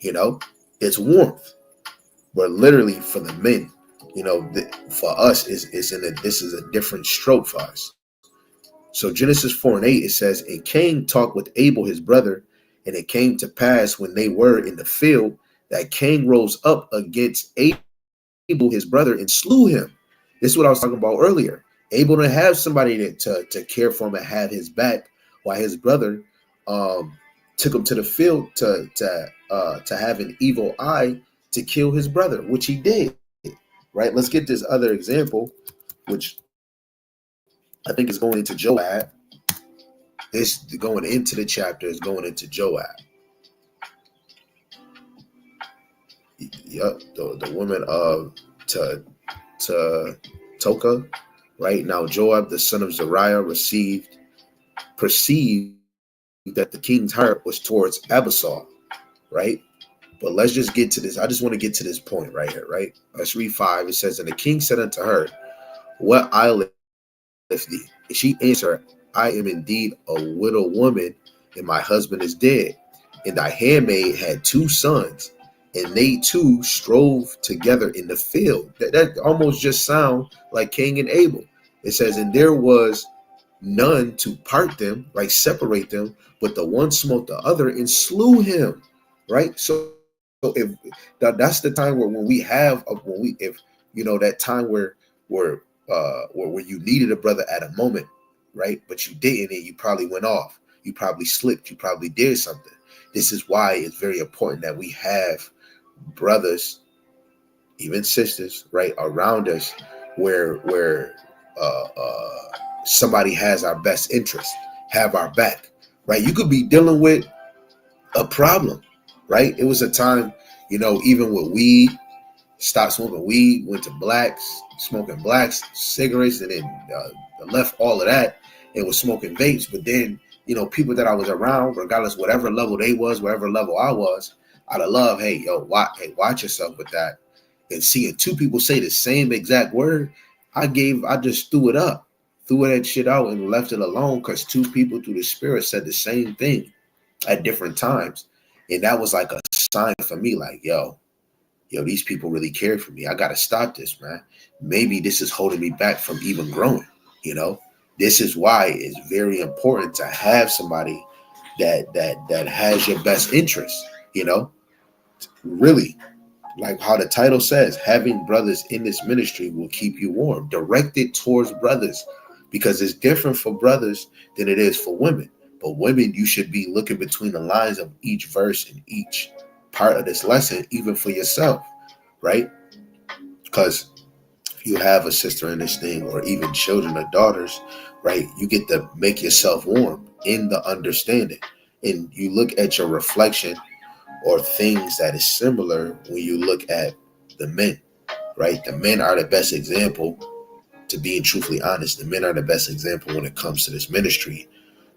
it's warmth. But literally for the men, for us, this is a different stroke for us. So Genesis 4 and 8, it says, and Cain talked with Abel, his brother, and it came to pass when they were in the field that Cain rose up against Abel, his brother, and slew him. This is what I was talking about earlier. Abel didn't have somebody to care for him and have his back, while his brother took him to the field to have an evil eye to kill his brother, which he did. Right? Let's get this other example, which I think is going into Joab. This going into the chapter is going into Joab. Yep, the woman of Toka, right? Now Joab, the son of Zeruiah, perceived that the king's heart was towards Abisal, right? But let's just get to this. I just want to get to this point right here, right? Let's read 5. It says, and the king said unto her, what aileth thee? And she answered, I am indeed a widow woman, and my husband is dead. And thy handmaid had 2 sons, and they two strove together in the field. That almost just sound like Cain and Abel. It says, and there was none to part them, like separate them, but the one smote the other and slew him, right? So if that's the time where that time where you needed a brother at a moment, right? But you didn't, and you probably went off. You probably slipped. You probably did something. This is why it's very important that we have brothers, even sisters, right, around us, where somebody has our best interest, have our back, right? You could be dealing with a problem, right? It was a time, even with weed, stopped smoking weed, went to blacks, smoking blacks, cigarettes, and then left all of that and was smoking vapes. But then, people that I was around, regardless whatever level they was, whatever level I was, out of love, hey, watch yourself with that. And seeing two people say the same exact word, I just threw it up, threw that shit out and left it alone because two people through the spirit said the same thing at different times. And that was like a sign for me, like, yo, these people really care for me. I got to stop this, man. Maybe this is holding me back from even growing. This is why it's very important to have somebody that has your best interest, really. Like how the title says, having brothers in this ministry will keep you warm. Directed towards brothers, because it's different for brothers than it is for women. But women, you should be looking between the lines of each verse and each part of this lesson, even for yourself, right? Because if you have a sister in this thing, or even children or daughters, right, you get to make yourself warm in the understanding. And you look at your reflection or things that is similar when you look at the men, right? The men are the best example, to being truthfully honest. The men are the best example when it comes to this ministry,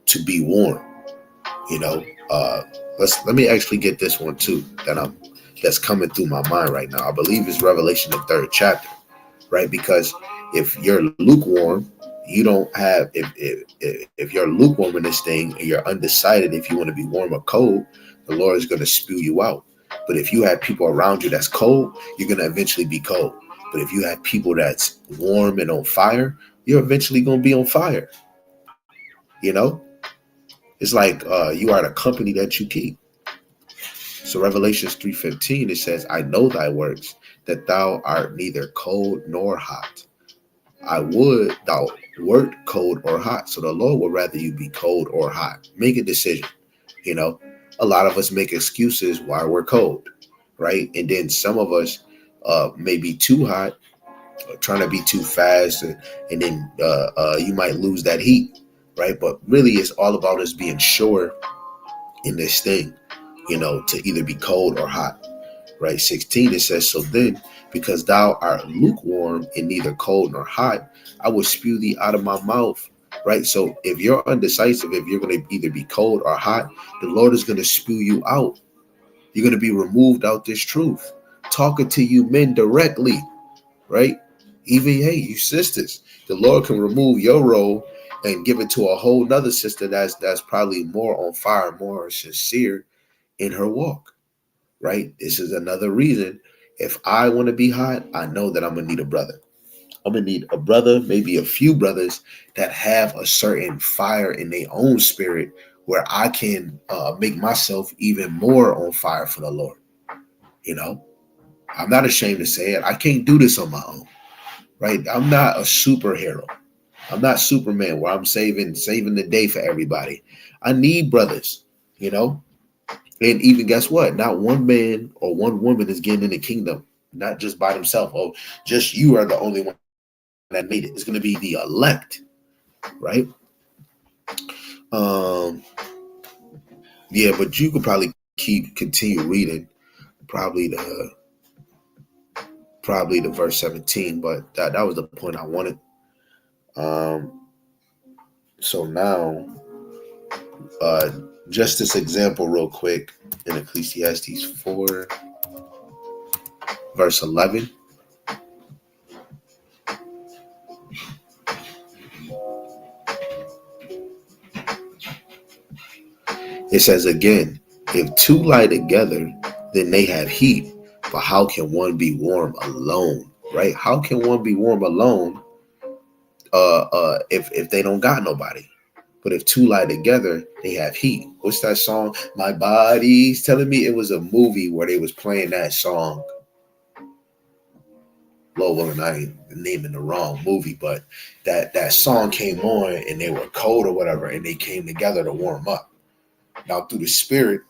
to be warm. Let me actually get this one too that's coming through my mind right now. I believe it's Revelation, the 3rd chapter, right? Because if you're lukewarm, you don't have, if you're lukewarm in this thing and you're undecided if you want to be warm or cold, the Lord is going to spew you out. But if you have people around you that's cold, you're going to eventually be cold. But if you have people that's warm and on fire, you're eventually going to be on fire. It's like you are the company that you keep. So Revelations 3:15, it says, I know thy works, that thou art neither cold nor hot. I would thou wert cold or hot. So the Lord would rather you be cold or hot. Make a decision. A lot of us make excuses why we're cold, right? And then some of us may be too hot, trying to be too fast, and then you might lose that heat, right? But really, it's all about us being sure in this thing, to either be cold or hot, right? 16, it says, so then, because thou art lukewarm and neither cold nor hot, I will spew thee out of my mouth. Right. So if you're undecisive, if you're going to either be cold or hot, the Lord is going to spew you out. You're going to be removed out this truth. Talking to you men directly. Right. Even, hey, you sisters, the Lord can remove your role and give it to a whole nother sister that's probably more on fire, more sincere in her walk. Right. This is another reason. If I want to be hot, I know that I'm going to need a brother. I'm going to need a brother, maybe a few brothers that have a certain fire in their own spirit where I can make myself even more on fire for the Lord. I'm not ashamed to say it. I can't do this on my own, right? I'm not a superhero. I'm not Superman where I'm saving the day for everybody. I need brothers, And even guess what? Not one man or one woman is getting in the kingdom, not just by themselves. Oh, just you are the only one that made it. It's going to be the elect, right? Yeah, but you could probably continue reading, probably the verse 17, but that was the point I wanted. So now, just this example real quick in Ecclesiastes 4, verse 11. It says again, if two lie together, then they have heat. But how can one be warm alone? Right? How can one be warm alone if they don't got nobody? But if two lie together, they have heat. What's that song? My body's telling me. It was a movie where they was playing that song. Well, I ain't naming the wrong movie, but that song came on and they were cold or whatever, and they came together to warm up. Now, through the spirit,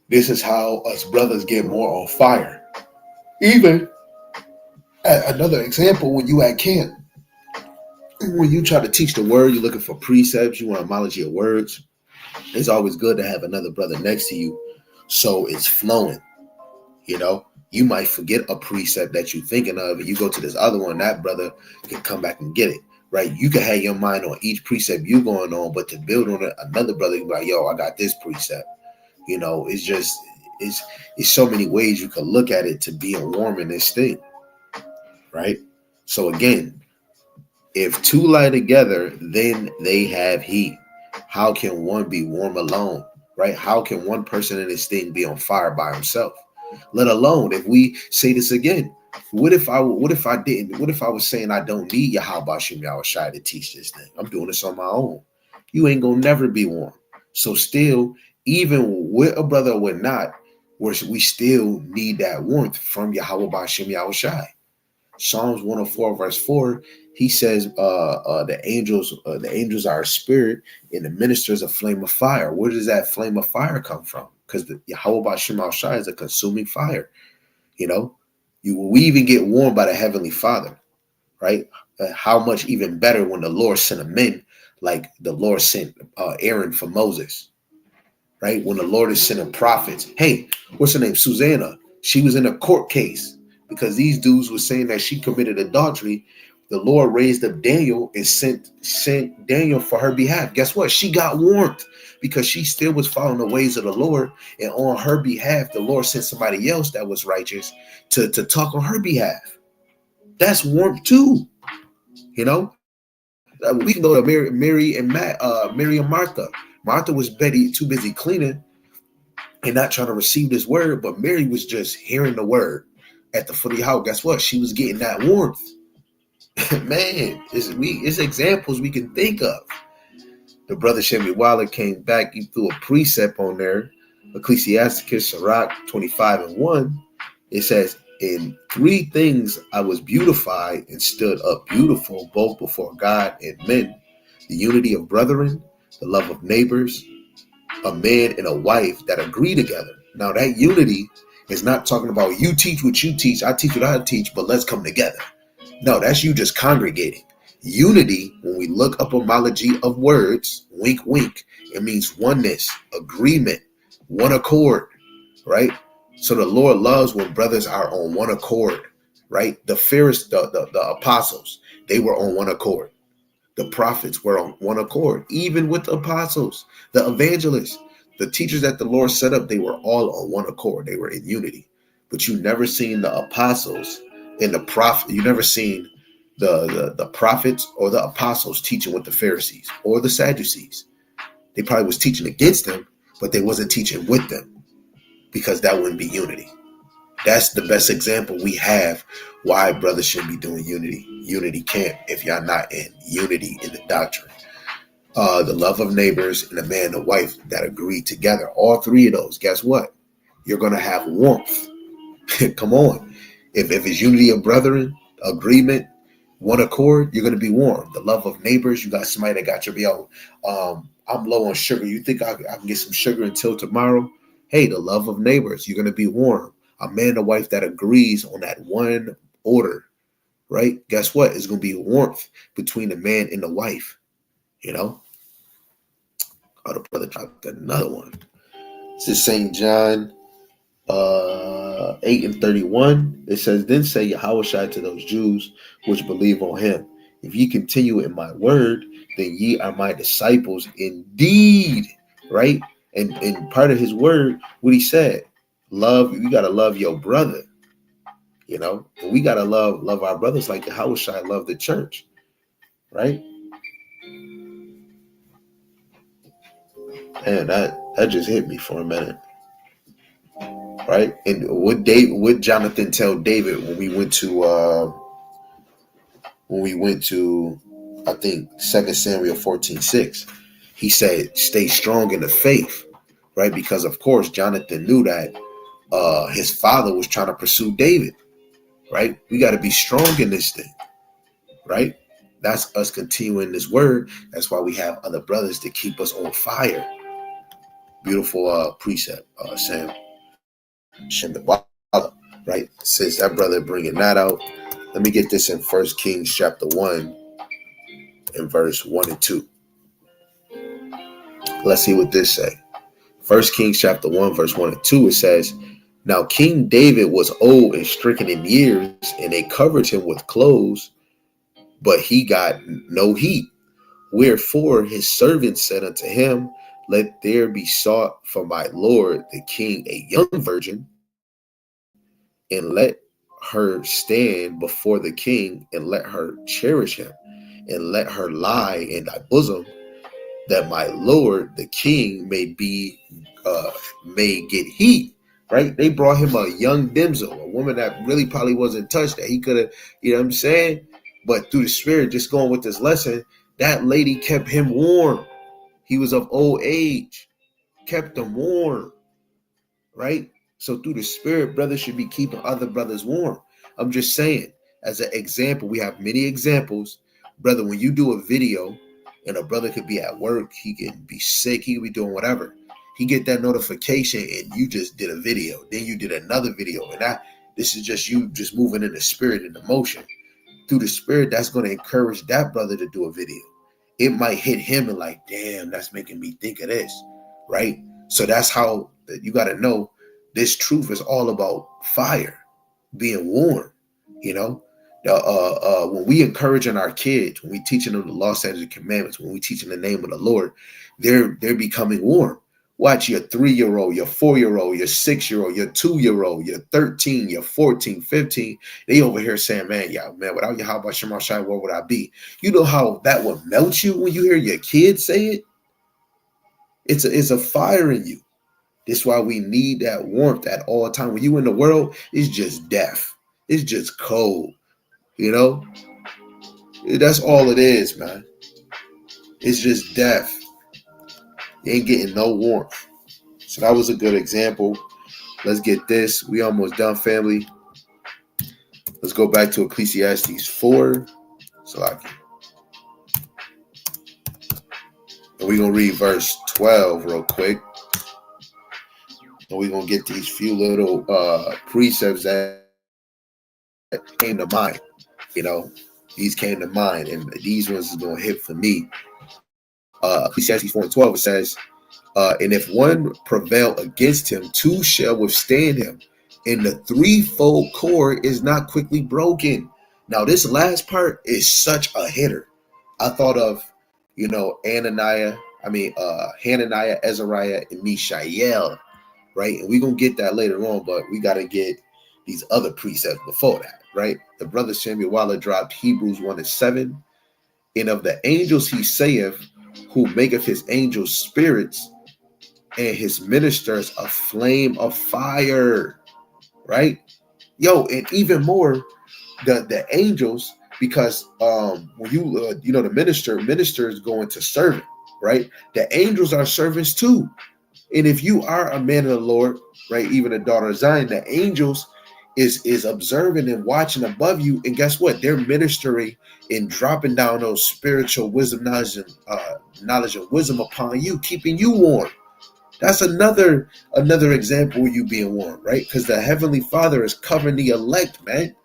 this is how us brothers get more on fire. Even another example, when you at camp, when you try to teach the word, you're looking for precepts, you want to acknowledge your words. It's always good to have another brother next to you, so it's flowing. You might forget a precept that you're thinking of, and you go to this other one, that brother can come back and get it, right? You can have your mind on each precept you going on, but to build on it, another brother can be like, yo, I got this precept. It's just, it's so many ways you can look at it to being warm in this thing, right? So again, if two lie together, then they have heat. How can one be warm alone, right? How can one person in this thing be on fire by himself? Let alone, if we say this again, what if I was saying I don't need Yahweh Shem Yahushai to teach this thing? I'm doing this on my own. You ain't gonna never be warm. So still, even with a brother or with not, we still need that warmth from Yahweh Shem Yahushai. Psalms 104 verse 4, he says the angels are a spirit and the ministers a flame of fire. Where does that flame of fire come from? Because the Yahweh Shem Yahushai is a consuming fire. We even get warmed by the Heavenly Father, right? How much even better when the Lord sent a men, like the Lord sent Aaron for Moses, right? When the Lord is sending prophets. Hey, what's her name? Susanna. She was in a court case because these dudes were saying that she committed adultery. The Lord raised up Daniel and sent Daniel for her behalf. Guess what? She got warmth because she still was following the ways of the Lord. And on her behalf, the Lord sent somebody else that was righteous to talk on her behalf. That's warmth too. We can go to Mary and Martha. Martha was too busy cleaning and not trying to receive this word, but Mary was just hearing the word at the foot of the house. Guess what? She was getting that warmth. Man, it's examples we can think of. The brother Shemi Waller came back. He threw a precept on there. Ecclesiasticus, Sirach 25:1. It says, in three things I was beautified and stood up beautiful, both before God and men: the unity of brethren, the love of neighbors, a man and a wife that agree together. Now that unity is not talking about you teach what you teach, I teach what I teach, but let's come together. No, that's you just congregating. Unity, when we look up etymology of words, wink, wink, it means oneness, agreement, one accord, right? So the Lord loves when brothers are on one accord, right? The apostles, they were on one accord. The prophets were on one accord, even with the apostles, the evangelists, the teachers that the Lord set up, they were all on one accord. They were in unity. But you never seen the apostles and the prophet. You never seen the prophets or the apostles teaching with the Pharisees or the Sadducees. They probably was teaching against them, but they wasn't teaching with them, because that wouldn't be unity. That's the best example we have why brothers should be doing unity camp if y'all not in unity in the doctrine. The love of neighbors and a man and a wife that agree together. All three of those, guess what? You're going to have warmth. Come on. If it's unity of brethren, agreement, one accord, you're going to be warm. The love of neighbors, you got somebody that got your, I'm low on sugar. You think I can get some sugar until tomorrow? Hey, the love of neighbors, you're going to be warm. A man and a wife that agrees on that one order, right? Guess what? It's going to be warmth between the man and the wife, Oh, the brother dropped another one. This is St. John 8:31. It says, then say Yahushua to those Jews which believe on him, if ye continue in my word, then ye are my disciples indeed, right? And part of his word, what he said, love, you got to love your brother, and we got to love our brothers like Yahushua loved the church, right? Man, that just hit me for a minute. Right? And what Jonathan tell David when we went to I think 2 Samuel 14:6, he said, stay strong in the faith, right? Because of course Jonathan knew that his father was trying to pursue David, right? We got to be strong in this thing, right? That's us continuing this word. That's why we have other brothers to keep us on fire. Beautiful precept, Sam. Right? Since that brother bringing that out, let me get this in 1 Kings chapter 1 and verse 1 and 2. Let's see what this say. 1 Kings chapter 1 verse 1 and 2, it says, Now King David was old and stricken in years, and they covered him with clothes, but he got no heat. Wherefore his servants said unto him, let there be sought for my lord the king a young virgin, and let her stand before the king, and let her cherish him, and let her lie in thy bosom, that my lord the king may get heat. Right? They brought him a young damsel, a woman that really probably wasn't touched, that he could have, you know what I'm saying? But through the spirit, just going with this lesson, that lady kept him warm. He was of old age, kept him warm, right? So through the spirit, brothers should be keeping other brothers warm. I'm just saying, as an example, we have many examples. Brother, when you do a video and a brother could be at work, he can be sick, he could be doing whatever. He get that notification and you just did a video. Then you did another video. And this is just you just moving in the spirit and emotion. Through the spirit, that's going to encourage that brother to do a video. It might hit him and like, damn, that's making me think of this, right? So that's how you got to know this truth is all about fire, being warm, you know? When we encouraging our kids, when we teaching them the law, statutes, and commandments, when we teaching the name of the Lord, they're becoming warm. Watch your 3-year-old, your 4-year-old, your 6-year-old, your 2-year-old, your 13, your 14, 15. They over here saying, man, without you, how about Shema Shai, where would I be? You know how that would melt you when you hear your kids say it? It's a fire in you. That's why we need that warmth at all times. When you in the world, it's just death. It's just cold. You know? That's all it is, man. It's just death. You ain't getting no warmth. So that was a good example. Let's get this. We almost done, family. Let's go back to Ecclesiastes 4. And we're going to read verse 12 real quick. And we're going to get these few little precepts that came to mind. You know, these came to mind. And these ones is going to hit for me. Ecclesiastes 4:12, it says, and if one prevail against him, two shall withstand him, and the threefold cord is not quickly broken. Now, this last part is such a hitter. I thought of, Hananiah, Azariah, and Mishael, right? And we're going to get that later on, but we got to get these other precepts before that, right? The brother Samuel Waller dropped Hebrews 1:7, and of the angels he saith, who maketh his angels spirits, and his ministers a flame of fire, right? Yo, and even more, the angels, because when you the ministers go into servant, right? The angels are servants too. And if you are a man of the Lord, right, even a daughter of Zion, the angels is observing and watching above you, and guess what? They're ministering and dropping down those spiritual wisdom, knowledge and wisdom upon you, keeping you warm. That's another example of you being warm, right? Because the Heavenly Father is covering the elect, man.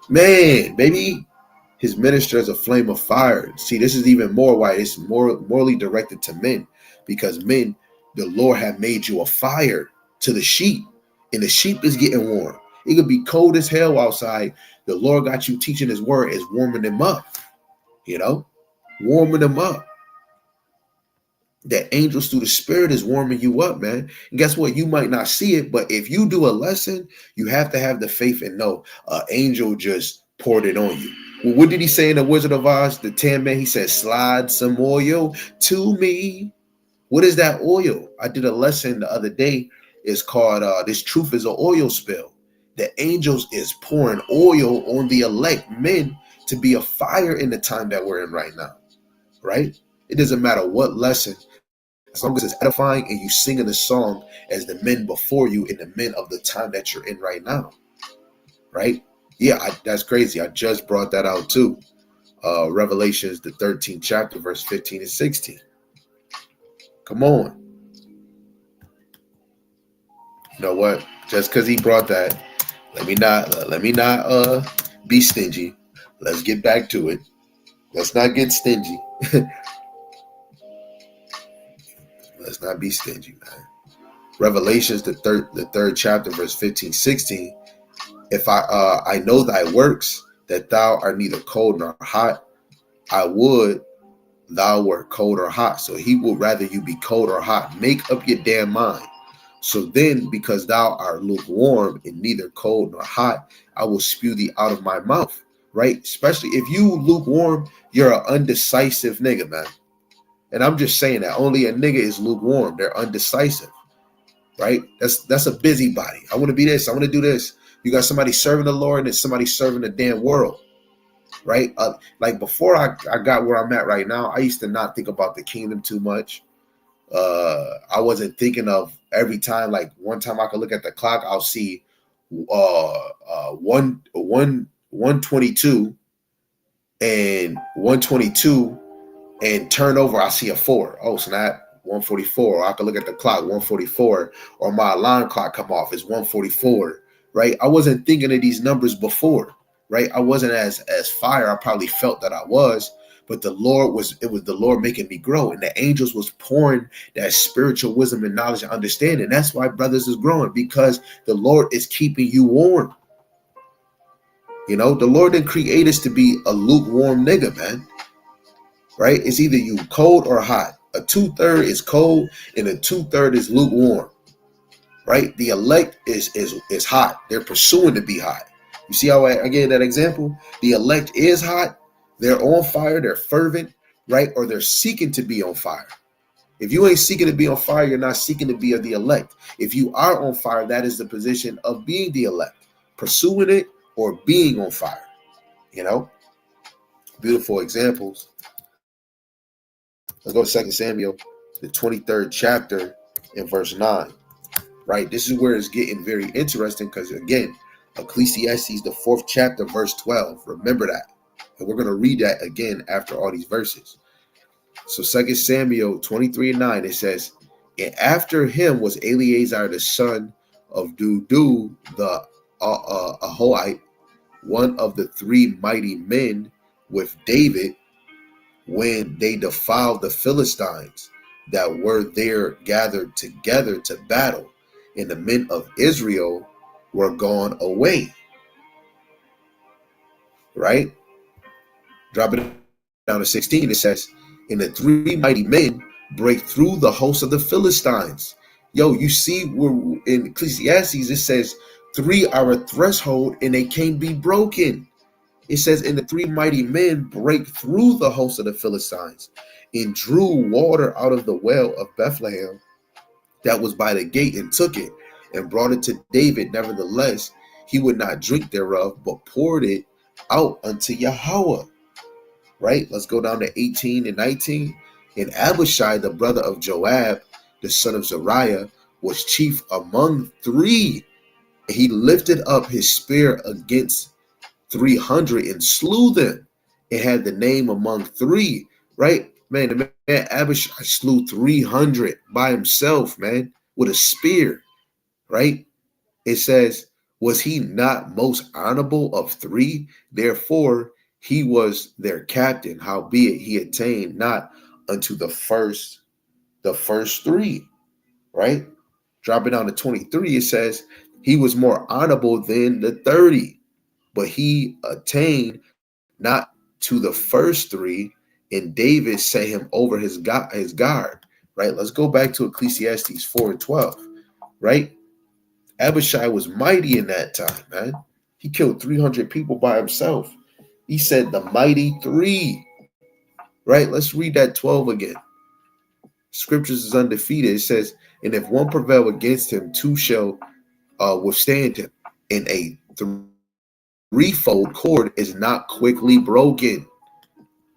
Man, baby, his minister is a flame of fire. See, this is even more why it's morally directed to men, because men, the Lord have made you a fire to the sheep, and the sheep is getting warm. It could be cold as hell outside. The Lord got you teaching his word, is warming them up, warming them up. That angels through the spirit is warming you up, man. And guess what? You might not see it, but if you do a lesson, you have to have the faith and know an angel just poured it on you. Well, what did he say in the Wizard of Oz, the Tin Man? He said, slide some oil to me. What is that oil? I did a lesson the other day. It's called This Truth is an Oil Spill. The angels is pouring oil on the elect men to be a fire in the time that we're in right now, right? It doesn't matter what lesson, as long as it's edifying and you singing the song as the men before you and the men of the time that you're in right now, right? Yeah, that's crazy. I just brought that out too. Revelations, the 13th chapter, verse 15 and 16. Come on. You know what? Just because he brought that, let me not be stingy. Let's get back to it. Let's not get stingy. Let's not be stingy, man. Revelations, the third chapter, verse 15, 16. If I know thy works, that thou art neither cold nor hot, I would thou were cold or hot. So he would rather you be cold or hot. Make up your damn mind. So then, because thou art lukewarm and neither cold nor hot, I will spew thee out of my mouth. Right? Especially if you lukewarm, you're an undecisive nigga, man. And I'm just saying that only a nigga is lukewarm. They're undecisive. Right? That's a busybody. I want to be this. I want to do this. You got somebody serving the Lord and then somebody serving the damn world. Right? Like before I got where I'm at right now, I used to not think about the kingdom too much. I wasn't thinking of every time. Like one time I could look at the clock, I'll see 122 and 122 and turn over, I see a 4. Oh, snap, 144. Or I could look at the clock, 144, or my alarm clock come off, it's 144, right? I wasn't thinking of these numbers before, right? I wasn't as fire. I probably felt that I was, but it was the Lord making me grow, and the angels was pouring that spiritual wisdom and knowledge and understanding. That's why brothers is growing, because the Lord is keeping you warm. You know, the Lord didn't create us to be a lukewarm nigga, man. Right? It's either you cold or hot. A 2/3 is cold and a 2/3 is lukewarm. Right? The elect is hot. They're pursuing to be hot. You see how I gave that example? The elect is hot. They're on fire. They're fervent, right? Or they're seeking to be on fire. If you ain't seeking to be on fire, you're not seeking to be the elect. If you are on fire, that is the position of being the elect, pursuing it or being on fire. You know, beautiful examples. Let's go to 2 Samuel, the 23rd chapter, in verse 9. Right? This is where it's getting very interesting, because, again, Ecclesiastes, the 4th chapter, verse 12. Remember that. And we're going to read that again after all these verses. So 2 Samuel 23:9, it says, and after him was Eleazar, the son of Dudu, the Ahoite, one of the 3 mighty men with David, when they defiled the Philistines that were there gathered together to battle, and the men of Israel were gone away. Right? Drop it down to 16. It says, and the 3 mighty men break through the host of the Philistines. Yo, you see, we're in Ecclesiastes, it says 3 are a threshold and they can't be broken. It says, and the 3 mighty men break through the host of the Philistines and drew water out of the well of Bethlehem that was by the gate, and took it and brought it to David. Nevertheless, he would not drink thereof, but poured it out unto Yahweh. Right? Let's go down to 18 and 19. And Abishai, the brother of Joab, the son of Zeruiah, was chief among 3. He lifted up his spear against 300 and slew them. It had the name among 3. Right? Man, the man Abishai slew 300 by himself, man, with a spear. Right? It says, was he not most honorable of 3? Therefore, he was their captain, howbeit he attained not unto the first 3. Right? Dropping down to 23, it says, he was more honorable than the 30, but he attained not to the first 3, and David set him over his guard. Right? Let's go back to Ecclesiastes 4 and 12. Right? Abishai was mighty in that time, man. He killed 300 people by himself. He said the mighty 3. Right? Let's read that 12 again. Scriptures is undefeated. It says, and if one prevail against him, 2 shall withstand him. And a 3-fold cord is not quickly broken.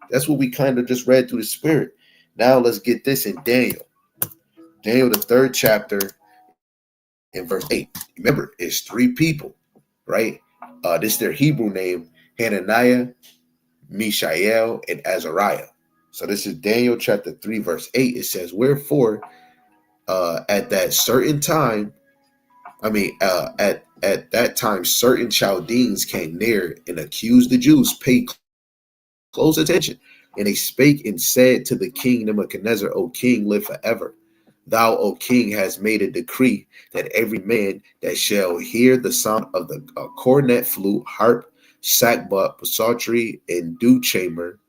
That's what we kind of just read through the Spirit. Now let's get this in Daniel. Daniel, the 3rd chapter, in verse 8. Remember, it's 3 people, right? This is their Hebrew name: Hananiah, Mishael, and Azariah. So this is Daniel chapter 3, verse 8. It says, wherefore, at that certain time, at that time, certain Chaldeans came near and accused the Jews. Pay close attention. And they spake and said to the king Nebuchadnezzar, O king, live forever. Thou, O king, hast made a decree that every man that shall hear the sound of the cornet, flute, harp, sackbut, psaltery, and due chamber,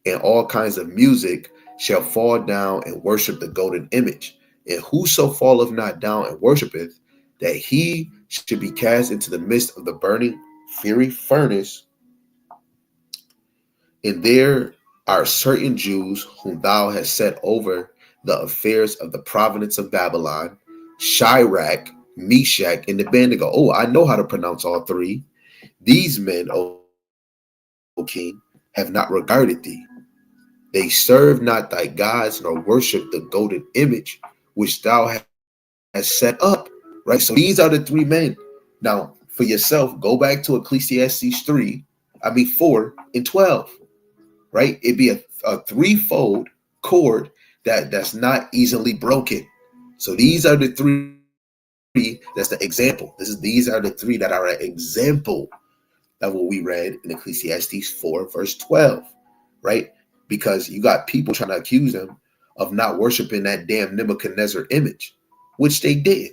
and all kinds of music, shall fall down and worship the golden image. And whoso falleth not down and worshipeth, that he should be cast into the midst of the burning fiery furnace. And there are certain Jews whom thou hast set over the affairs of the province of Babylon, Shadrach, Meshach, and Abednego. Oh, I know how to pronounce all three. These men, O king, have not regarded thee. They serve not thy gods, nor worship the golden image which thou hast set up. Right? So these are the three men. Now, for yourself, go back to Ecclesiastes 4 and 12. Right? It'd be a threefold cord that's not easily broken. So these are the three. That's the example. These are the three that are an example of what we read in Ecclesiastes 4, verse 12. Right? Because you got people trying to accuse them of not worshiping that damn Nebuchadnezzar image, which they did,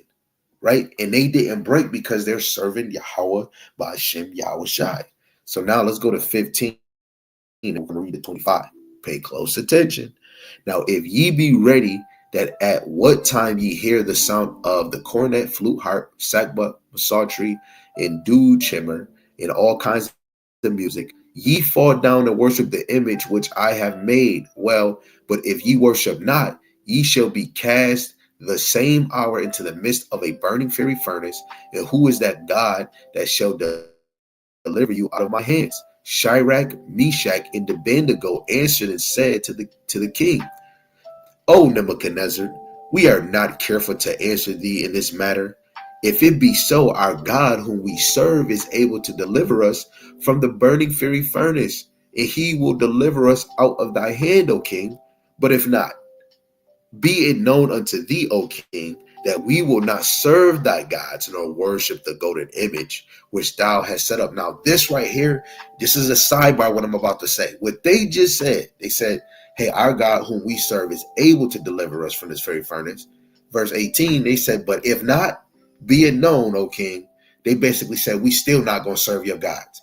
right? And they didn't break because they're serving Yahweh by Hashem Yahweh Shai. So now let's go to 15, and we're going to read the 25. Pay close attention. Now, if ye be ready, that at what time ye hear the sound of the cornet, flute, harp, sackbut, psaltery, and due chamber, and all kinds of music, ye fall down and worship the image which I have made. Well, but if ye worship not, ye shall be cast the same hour into the midst of a burning fiery furnace. And who is that God that shall deliver you out of my hands? Shadrach, Meshach, and Abednego answered and said to the king, O Nebuchadnezzar, we are not careful to answer thee in this matter. If it be so, our God whom we serve is able to deliver us from the burning fiery furnace, and he will deliver us out of thy hand, O king. But if not, be it known unto thee, O king, that we will not serve thy gods nor worship the golden image which thou hast set up. Now, this right here, this is a sidebar what I'm about to say. What they just said, they said, hey, our God whom we serve is able to deliver us from this very furnace. Verse 18, they said, but if not, be it known, O king. They basically said, we still not going to serve your gods.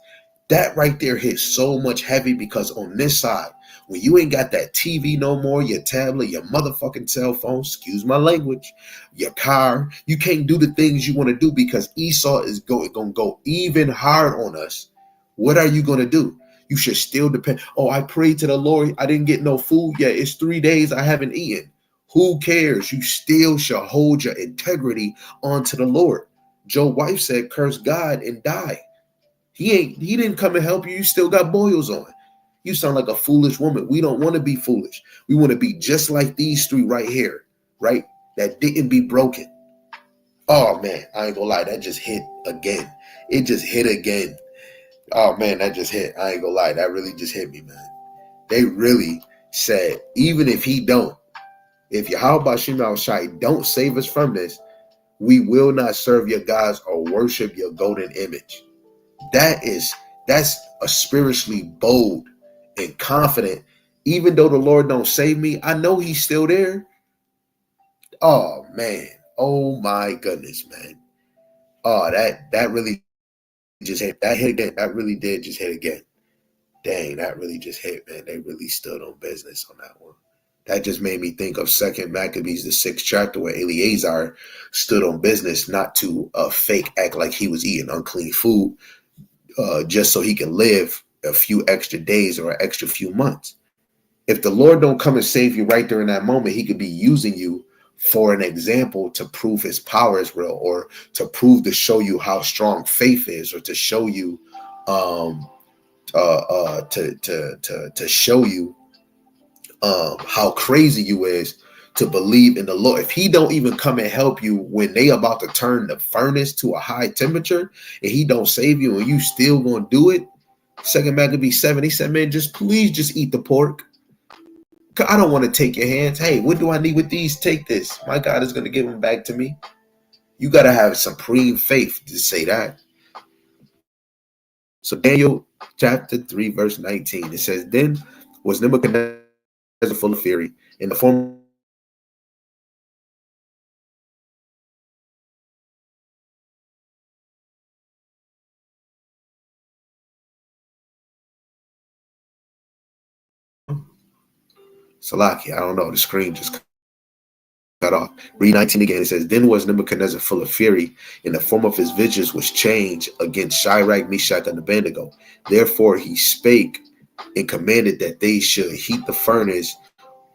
That right there hits so much heavy because on this side, when you ain't got that TV no more, your tablet, your motherfucking cell phone, excuse my language, your car, you can't do the things you want to do because Esau is going to go even hard on us. What are you going to do? You should still depend. Oh, I prayed to the Lord. I didn't get no food yet. It's 3 days I haven't eaten. Who cares? You still shall hold your integrity onto the Lord. Joe's wife said, curse God and die. He didn't come and help you. You still got boils on. You sound like a foolish woman. We don't want to be foolish. We want to be just like these three right here, right? That didn't be broken. Oh man, I ain't gonna lie, that just hit again. It just hit again. Oh man, that just hit. I ain't gonna lie, that really just hit me, man. They really said, even if he don't, if Yahweh Shai Shai don't save us from this, we will not serve your gods or worship your golden image. That's a spiritually bold and confident. Even though the Lord don't save me, I know he's still there. Oh man. Oh my goodness, man. Oh, that really just hit. That hit again. That really did just hit again. Dang, that really just hit, man. They really stood on business on that one. That just made me think of 2 Maccabees, the 6th chapter, where Eleazar stood on business not to fake act like he was eating unclean food just so he can live a few extra days or an extra few months. If the Lord don't come and save you right there in that moment, he could be using you for an example to prove his power is real, or to show you how strong faith is, or to show you to show you how crazy you is to believe in the Lord. If he don't even come and help you when they about to turn the furnace to a high temperature, and he don't save you and you still gonna do it, 2 Maccabees 7, he said, man, please just eat the pork. I don't want to take your hands. Hey, what do I need with these? Take this. My God is going to give them back to me. You got to have supreme faith to say that. So Daniel chapter 3, verse 19, it says, then was Nebuchadnezzar full of fury in the form Salaki, I don't know. The screen just cut off. Read 19 again. It says, Then was Nebuchadnezzar full of fury, and the form of his visions was changed against Shadrach, Meshach, and Abednego. Therefore he spake and commanded that they should heat the furnace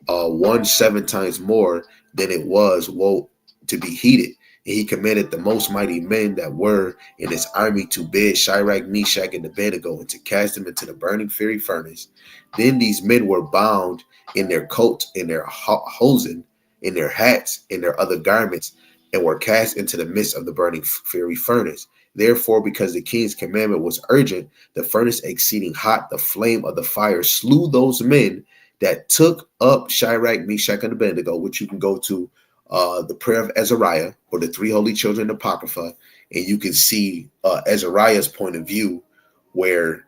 7 times more than it was to be heated. And he commanded the most mighty men that were in his army to bid Shadrach, Meshach, and Abednego, and to cast them into the burning fiery furnace. Then these men were bound in their coats, in their hosen, in their hats, in their other garments, and were cast into the midst of the burning fiery furnace. Therefore, because the king's commandment was urgent, the furnace exceeding hot, the flame of the fire slew those men that took up Shadrach, Meshach, and Abednego, which you can go to the prayer of Azariah or the three holy children Apocrypha, and you can see Azariah's point of view, where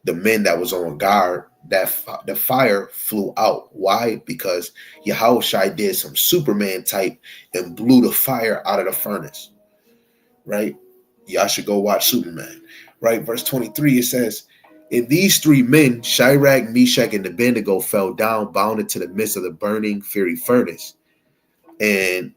the men that was on guard, that the fire flew out. Why? Because Yahushua did some Superman type and blew the fire out of the furnace. Right? Y'all should go watch Superman. Right? Verse 23, it says, And these three men, Shadrach, Meshach, and Abednego, fell down, bound into the midst of the burning fiery furnace. And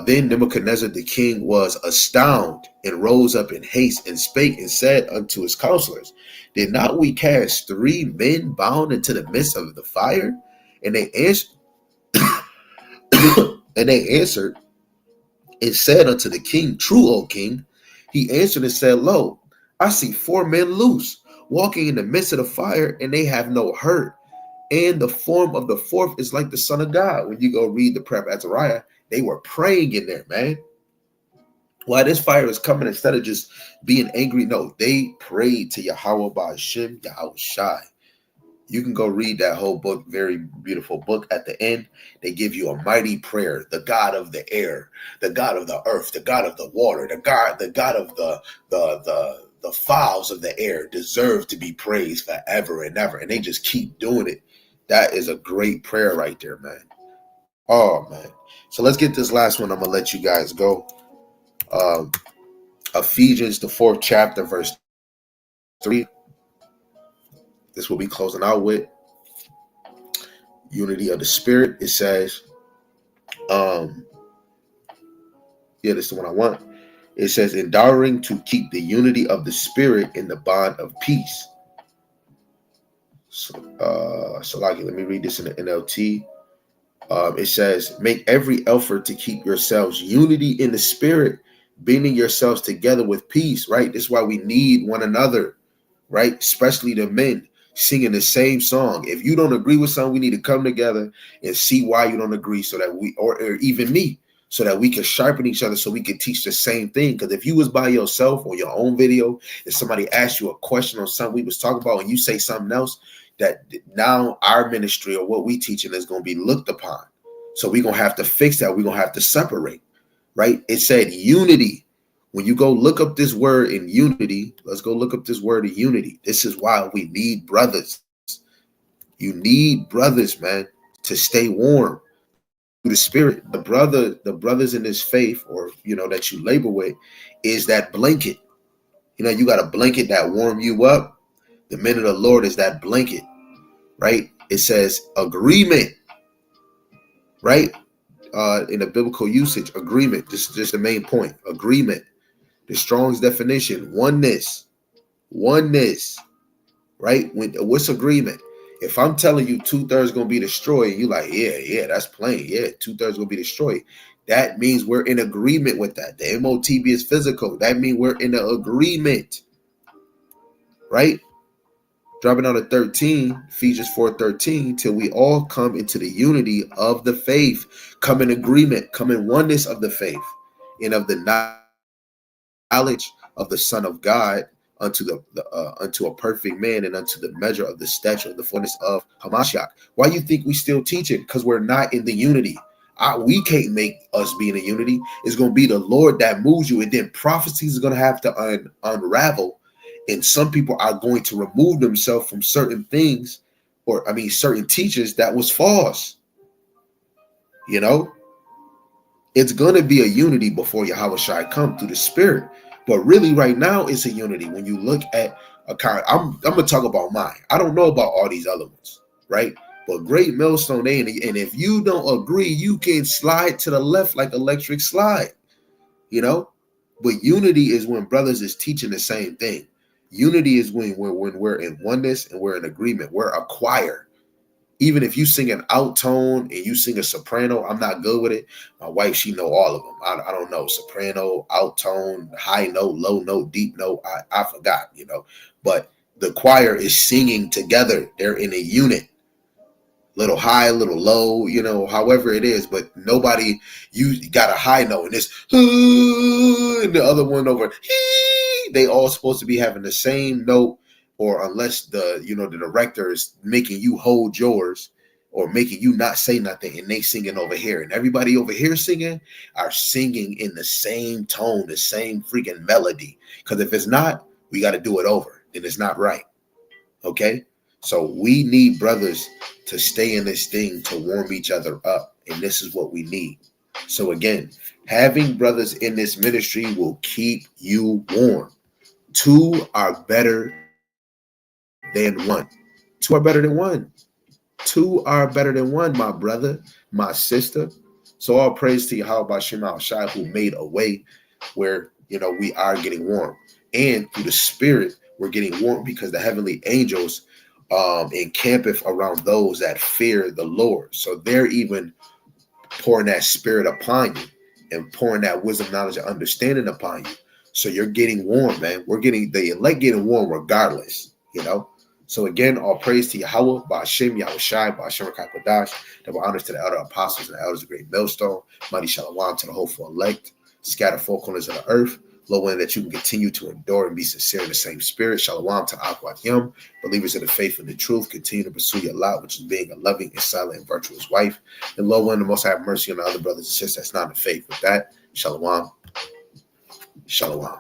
then Nebuchadnezzar the king was astounded and rose up in haste and spake and said unto his counselors, Did not we cast 3 men bound into the midst of the fire? And they answered, and said unto the king, True, O king. He answered and said, Lo, I see 4 men loose, walking in the midst of the fire, and they have no hurt. And the form of the 4th is like the Son of God. When you go read the prayer of Azariah, they were praying in there, man. Why this fire is coming, instead of just being angry, no, they prayed to Yahweh Ba'ashem Yahushai. You can go read that whole book, very beautiful book. At the end, they give you a mighty prayer. The God of the air, the God of the earth, the God of the water, the God of the fowls of the air deserve to be praised forever and ever. And they just keep doing it. That is a great prayer right there, man. Oh, man. So let's get this last one. I'm going to let you guys go. Ephesians, the 4th chapter, verse 3. This will be closing out with unity of the spirit. It says, this is the one I want. It says, enduring to keep the unity of the spirit in the bond of peace. So let me read this in the NLT. It says, make every effort to keep yourselves unity in the spirit, binding yourselves together with peace, right? This is why we need one another, right? Especially the men singing the same song. If you don't agree with something, we need to come together and see why you don't agree, so that we, or even me, so that we can sharpen each other, so we can teach the same thing. Because if you was by yourself on your own video and somebody asked you a question on something we was talking about and you say something else, that now our ministry or what we teaching is going to be looked upon. So we're going to have to fix that. We're going to have to separate, right? It said unity. When you go look up this word in unity, let's go look up this word in unity. This is why we need brothers. You need brothers, man, to stay warm through the spirit. The brothers in this faith, or, that you labor with, is that blanket. You got a blanket that warm you up. The men of the Lord is that blanket, right? It says agreement, right? In the biblical usage, agreement. This is just the main point. Agreement. The Strong's definition, oneness, right? What's agreement? If I'm telling you 2/3 going to be destroyed, you like, yeah, that's plain. Yeah, 2/3 going to be destroyed. That means we're in agreement with that. The MOTB is physical. That means we're in an agreement, right? Dropping down to 13, Ephesians 4:13, till we all come into the unity of the faith, come in agreement, come in oneness of the faith, and of the knowledge of the Son of God, unto a perfect man, and unto the measure of the stature of the fullness of Hamashiach. Why you think we still teach it? Because we're not in the unity. We can't make us be in the unity. It's going to be the Lord that moves you, and then prophecies are going to have to unravel. And some people are going to remove themselves from certain things, certain teachers that was false. It's going to be a unity before Yahushua come through the spirit. But really right now, it's a unity. When you look at I'm going to talk about mine. I don't know about all these other ones, right? But Great Millstone ain't. And if you don't agree, you can slide to the left like electric slide, you know? But unity is when brothers is teaching the same thing. Unity is when we're in oneness and we're in agreement. We're a choir. Even if you sing an out tone and you sing a soprano, I'm not good with it. My wife, she know all of them. I don't know. Soprano, out tone, high note, low note, deep note. I forgot, you know. But the choir is singing together. They're in a unit. Little high, little low, you know, however it is. But nobody, you got a high note and it's and the other one over. They all supposed to be having the same note. Or unless the director is making you hold yours or making you not say nothing and they singing over here and everybody over here singing are singing in the same tone, the same freaking melody. Because if it's not, we got to do it over. Then it's not right. Okay? So we need brothers to stay in this thing to warm each other up. And this is what we need. So again, having brothers in this ministry will keep you warm. Two are better than one. Two are better than one. Two are better than one, my brother, my sister. So all praise to Yahweh Shema Shai, who made a way where, we are getting warm. And through the Spirit, we're getting warm because the heavenly angels encampeth around those that fear the Lord. So they're even pouring that Spirit upon you and pouring that wisdom, knowledge, and understanding upon you. So you're getting warm, man. We're getting the elect getting warm regardless, So again, all praise to Yahweh, Ba'ashem, Yahweh Shai, Ba'ashem Rakai Kodash. Double honors to the elder apostles and the elders of Great Millstone. Mighty Shalom to the hopeful elect. Scatter four corners of the earth. Low end that you can continue to endure and be sincere in the same spirit. Shalom to Akwat Yom. Believers in the faith and the truth. Continue to pursue your lot, which is being a loving and silent and virtuous wife. And low end, the most have mercy on the other brothers and sisters that's not in faith. With that, Shalom. Shalom.